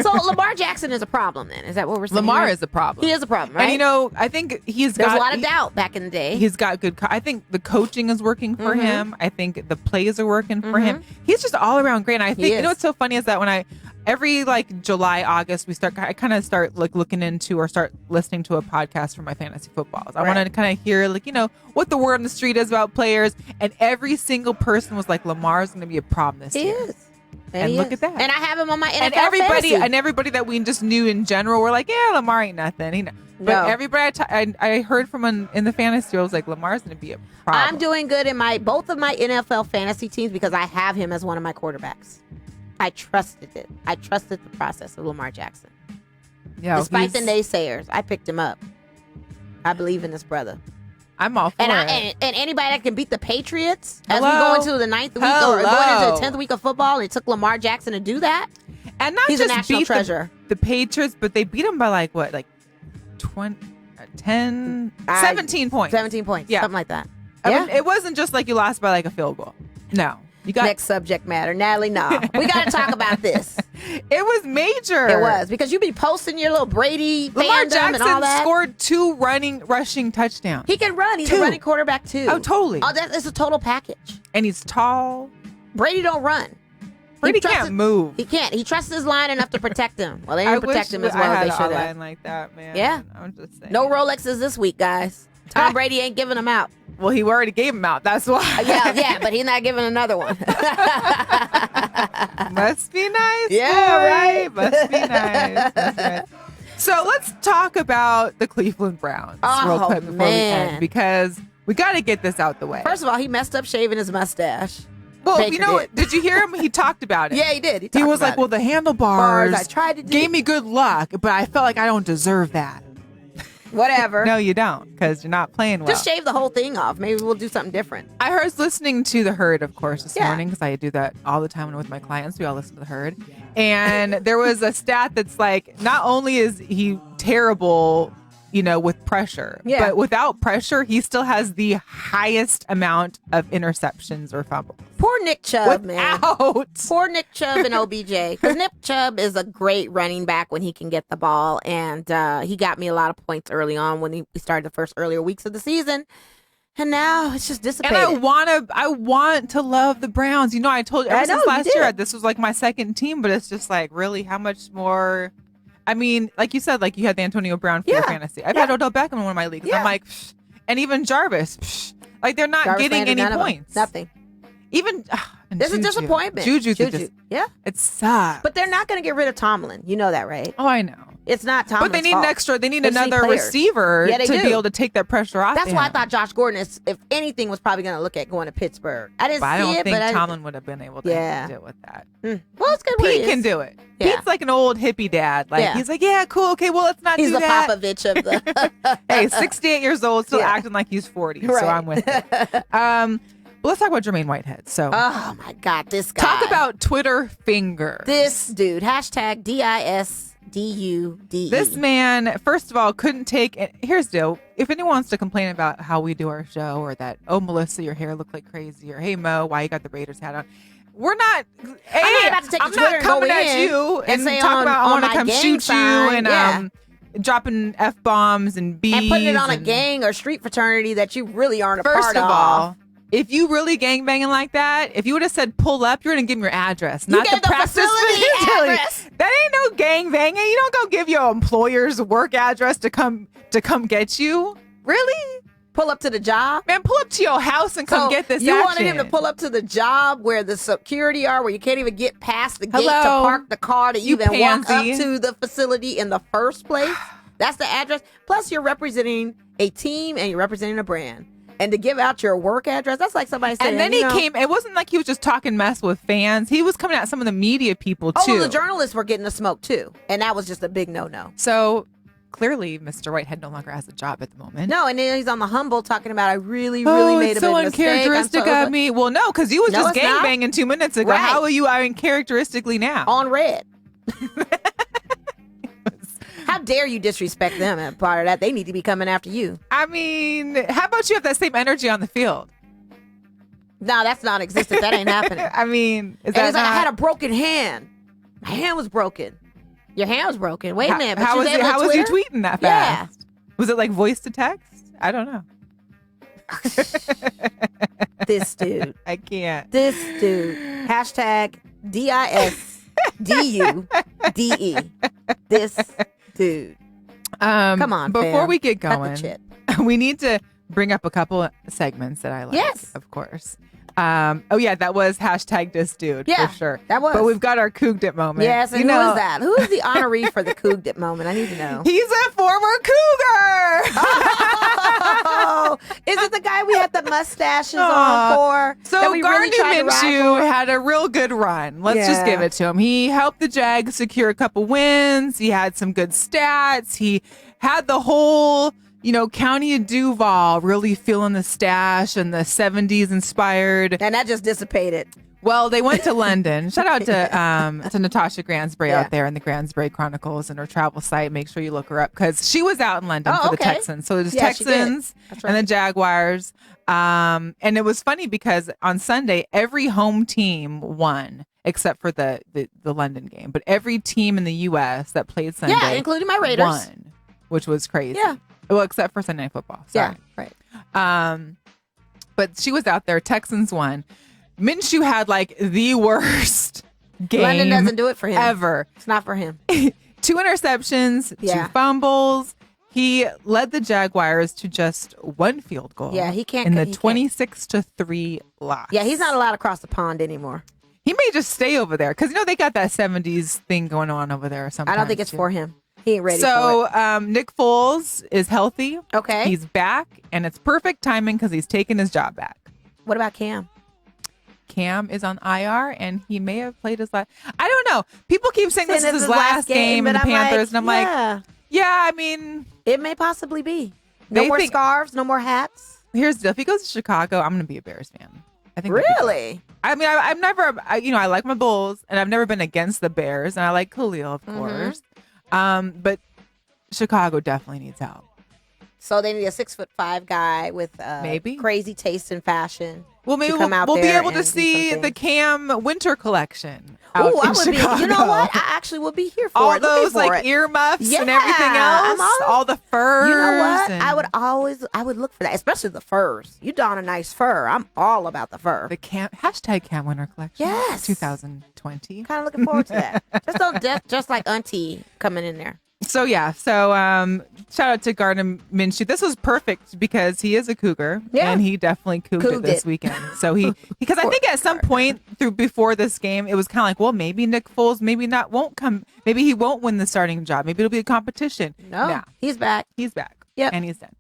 So Lamar Jackson is a problem then. Is that what we're saying? Lamar is a problem. He is a problem, right? And I think there's a lot of doubt back in the day. He's got good. I think the coaching is working for him. I think the plays are working for him. He's just all around great. And I think what's so funny is that when every like July, August, I kind of start like looking into or start listening to a podcast for my fantasy footballs. I want to kind of hear what the word on the street is about players. And every single person was like, Lamar's going to be a problem this year. He is. And look at that. And I have him on my NFL and everybody that we just knew in general were like, yeah, Lamar ain't nothing. But everybody I heard from in the fantasy, I was like, Lamar's going to be a problem. I'm doing good in both of my NFL fantasy teams because I have him as one of my quarterbacks. I trusted it. I trusted the process of Lamar Jackson. Yeah, despite the naysayers, I picked him up. I believe in this brother. I'm all for it. And anybody that can beat the Patriots as we go into the 9th week or going into the 10th week of football, it took Lamar Jackson to do that. And not he's just a national treasure. The Patriots, but they beat him by like 17 points. 17 points, something like that. I mean, it wasn't just like you lost by like a field goal. No. Next subject matter. Natalie, no. We got to talk about this. It was major. It was because you be posting your little Brady Lamar Jackson and all that. Scored 2 rushing touchdowns. He can run. He's a running quarterback too. Oh, totally. Oh, that's a total package. And he's tall. Brady don't run. Brady can't move. He can't. He trusts his line enough to protect him. Well, they didn't protect him as well as they should have. Line like that, man. Yeah. I'm just saying. No Rolexes this week, guys. Tom Brady ain't giving them out. Well, he already gave him out. That's why. Yeah, but he's not giving another one. Must be nice. Yeah, right. Must be nice. So let's talk about the Cleveland Browns real quick before we end, because we got to get this out the way. First of all, he messed up shaving his mustache. Well, did you hear him? He talked about it. Yeah, he did. He was like, well, the handlebars I tried to gave me good luck, but I felt like I don't deserve that. Whatever. No, you don't, because you're not playing well. Just shave the whole thing off. Maybe we'll do something different. I was listening to The Herd, of course, this morning, because I do that all the time when I'm with my clients. We all listen to The Herd. And there was a stat that's like, not only is he terrible, with pressure, but without pressure, he still has the highest amount of interceptions or fumbles. Poor Nick Chubb, man. Poor Nick Chubb and OBJ. Because Nick Chubb is a great running back when he can get the ball. And he got me a lot of points early on when he started the first earlier weeks of the season. And now it's just dissipated. And I want to love the Browns. I told you ever since last year, this was like my second team, but it's just like, really, how much more? I mean, like you said, like you had the Antonio Brown for your fantasy. I've had Odell Beckham in one of my leagues. I'm like, and even Jarvis, like they're not getting any points. Nothing. Even this is a disappointment. Juju. It sucks. But they're not going to get rid of Tomlin. You know that, right? Oh, I know. It's not Tomlin's But they need fault. an extra. They need another receiver to be able to take that pressure off. That's why I thought Josh Gordon, if anything, was probably going to look at going to Pittsburgh. I didn't see it, I don't think but Tomlin would have been able to deal with that. Well, it's good. Pete can do it. Pete's like an old hippie dad. Like he's like, yeah, cool, okay, well, let's not do that. He's the Popovich of the. Hey, 68 years old, still acting like he's 40. Right. So I'm with it. But let's talk about Jermaine Whitehead. So, oh my God, this guy. Talk about Twitter finger. This dude. # DISDUDE. This man, first of all, couldn't take it. Here's the deal. If anyone wants to complain about how we do our show, or that, oh, Melissa, your hair looked like crazy, or hey, Mo, why you got the Raiders hat on? We're not. I'm not coming at you and talking about I want to come shoot you and dropping F-bombs and B's. And putting it on a gang or street fraternity that you really aren't a part of. First of all, if you really gangbanging like that, if you would have said pull up, you're going to give me your address, not the practice facility address. That ain't no gangbanging. You don't go give your employer's work address to come get you. Really? Pull up to the job? Man, pull up to your house and come get this you action. Wanted him to pull up to the job where the security are, where you can't even get past the gate to park the car to even walk up to the facility in the first place? That's the address. Plus, you're representing a team and you're representing a brand. And to give out your work address, that's like somebody saying. And then he came. It wasn't like he was just talking mess with fans. He was coming at some of the media people too. Oh, well, the journalists were getting the smoke too, and that was just a big no-no. So clearly, Mr. Whitehead no longer has a job at the moment. No, and then he's on the humble talking about I really made a big mistake. So uncharacteristic of me. Well, no, because you was just gangbanging 2 minutes ago. Right. How are you uncharacteristically now? On red. How dare you disrespect them? And part of that, they need to be coming after you. I mean, how about you have that same energy on the field? No, that's non-existent. That ain't happening. I mean, I had a broken hand. My hand was broken. Your hand was broken. Wait a minute. How was you tweeting that fast? Yeah. Was it like voice to text? I don't know. This dude. I can't. This dude. # DISDUDE. This dude. Come on, before we get going, we need to bring up a couple of segments that I like. Yes, of course. That was # this dude for sure. That was. But we've got our Coug'd moment. Yes, and who is that? Who is the honoree for the Coug'd moment? I need to know. He's a former Cougar. Oh, is it the guy we had the mustaches on for? So Gardner Minshew had a real good run. Let's just give it to him. He helped the Jags secure a couple wins. He had some good stats. He had the whole County of Duval really feeling the stash and the 70s inspired. And that just dissipated. Well, they went to London. Shout out to Natasha Gransbury out there in the Gransbury Chronicles and her travel site. Make sure you look her up because she was out in London for the Texans. So there's Texans and the Jaguars. And it was funny because on Sunday, every home team won except for the London game. But every team in the U.S. that played Sunday, including my Raiders, won, which was crazy. Yeah. Well, except for Sunday Night Football. Sorry. Yeah, right. But she was out there. Texans won. Minshew had like the worst game. London doesn't do it for him ever. It's not for him. 2 interceptions, 2 fumbles. He led the Jaguars to just 1 field goal. Yeah, he can't in the 26-3 loss. Yeah, he's not allowed across the pond anymore. He may just stay over there because they got that 70s thing going on over there or something. I don't think it's for him. He ain't ready for it. Nick Foles is healthy. Okay. He's back, and it's perfect timing because he's taking his job back. What about Cam? Cam is on IR, and he may have played his last. I don't know. People keep saying this is his last game in the Panthers, and I'm like, I mean, it may possibly be. No more scarves, no more hats. Here's the deal. If he goes to Chicago, I'm going to be a Bears fan. I think. Really? I mean, I've never, I like my Bulls, and I've never been against the Bears, and I like Khalil, of course. But Chicago definitely needs help. So they need a 6'5" guy with maybe crazy taste and fashion. Well, maybe we'll be able to see the Cam winter collection. Oh, I would Chicago. Be. You know what? I actually would be here for all it. Those like earmuffs and everything else. All the furs. You know what? I would look for that, especially the furs. You don a nice fur. I'm all about the fur. The Cam winter collection. Yes, 2020. Kind of looking forward to that. Just like Auntie coming in there. So shout out to Gardner Minshew. This was perfect because he is a Cougar, and he definitely Coug'd it this weekend. So because I think at some point before this game, it was kind of like, well, maybe Nick Foles won't come. Maybe he won't win the starting job. Maybe it'll be a competition. No, he's back. He's back. Yep, and he's done.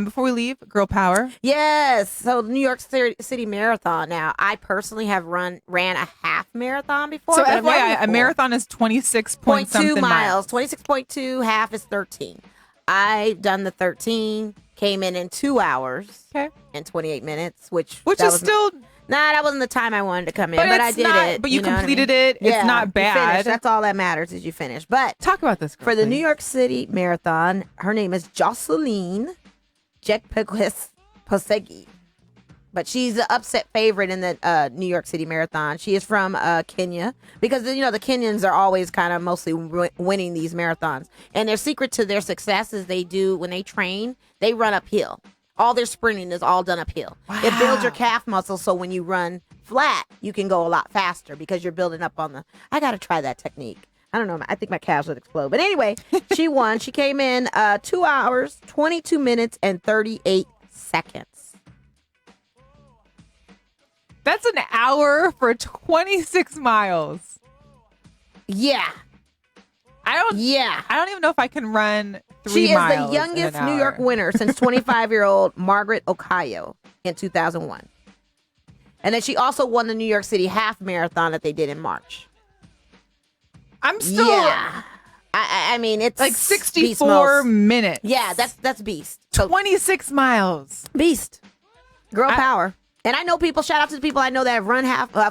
Before we leave, Girl Power. Yes. So New York City Marathon. Now, I personally have ran a half marathon before. So FYI, a marathon is 26.2 miles. 26.2, half is 13. I've done the 13, came in 2 hours and 28 minutes, which is still... that wasn't the time I wanted to come in, but I did it. But you completed it. It's not bad. That's all that matters is you finish. But talk about this girl, for the New York City Marathon. Her name is Jocelyn Jepkosegi, but she's the upset favorite in the New York City Marathon. She is from Kenya because the Kenyans are always kind of mostly winning these marathons, and their secret to their success is when they train, they run uphill. All their sprinting is all done uphill. Wow. It builds your calf muscle, so when you run flat, you can go a lot faster because you're building up on the. I got to try that technique. I don't know. I think my calves would explode. But anyway, she won. She came in 2 hours, 22 minutes, and 38 seconds. That's an hour for 26 miles. Yeah. I don't even know if I can run 3 She miles. is the youngest New York winner since 25-year-old Margaret Okayo in 2001. And then she also won the New York City half marathon that they did in March. I'm still... Yeah. I mean, it's... like 64 minutes. Yeah, that's beast. 26 miles. Beast. Girl power. And I know shout out to the people I know that have run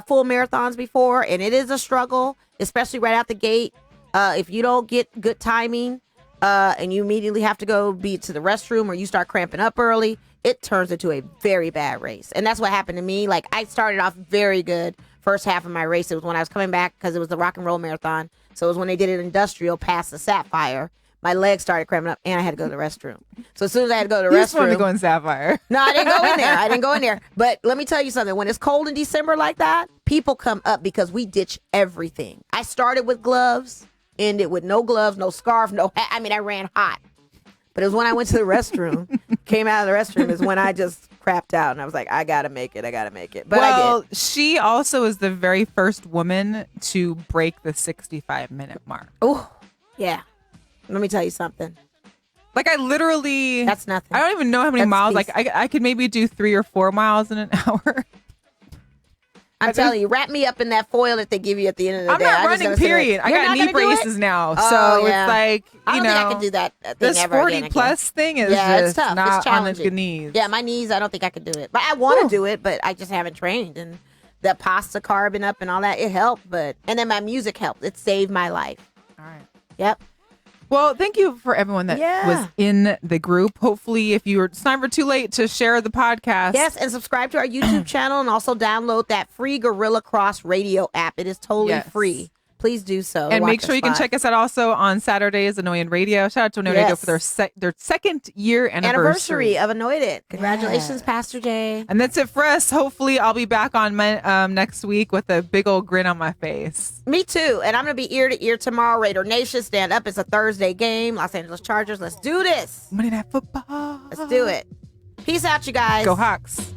full marathons before, and it is a struggle, especially right out the gate. If you don't get good timing and you immediately have to go to the restroom or you start cramping up early, it turns into a very bad race. And that's what happened to me. Like, I started off very good first half of my race. It was when I was coming back because it was the rock and roll marathon. So it was when they did it industrial past the Sapphire. My legs started cramping up and I had to go to the restroom. So as soon as I had to go to the restroom. You just wanted to go in Sapphire. No, I didn't go in there. But let me tell you something. When it's cold in December like that, people come up because we ditch everything. I started with gloves. Ended with no gloves, no scarf, no hat. I mean, I ran hot. But it was when I went to the restroom, came out of the restroom, is when I just crapped out. And I was like, I got to make it. But I did. She also is the very first woman to break the 65-minute mark. Oh, yeah. Let me tell you something. Like, I literally... That's nothing. I don't even know how many miles. Like, I could maybe do 3 or 4 miles in an hour. I'm telling you, wrap me up in that foil that they give you at the end of the day. I'm not running, period. I got knee braces now. So it's like, I don't think I can do that thing this ever 40-plus thing is it's tough. not it's on the knees. Yeah, my knees, I don't think I could do it. But I want to do it, but I just haven't trained. And the pasta carbing up and all that, it helped. And then my music helped. It saved my life. All right. Yep. Well, thank you for everyone that was in the group. Hopefully, if it's never too late to share the podcast. Yes, and subscribe to our YouTube channel and also download that free Gorilla Cross Radio app. It is totally free. Please do so. And make sure you can check us out also on Saturdays, Annoyed Radio. Shout out to Annoyed Radio for their second year anniversary of Annoyed It. Congratulations, Pastor Jay. And that's it for us. Hopefully, I'll be back on next week with a big old grin on my face. Me too. And I'm going to be ear to ear tomorrow. Raider Nation, stand up. It's a Thursday game. Los Angeles Chargers. Let's do this. Monday Night Football. Let's do it. Peace out, you guys. Go Hawks.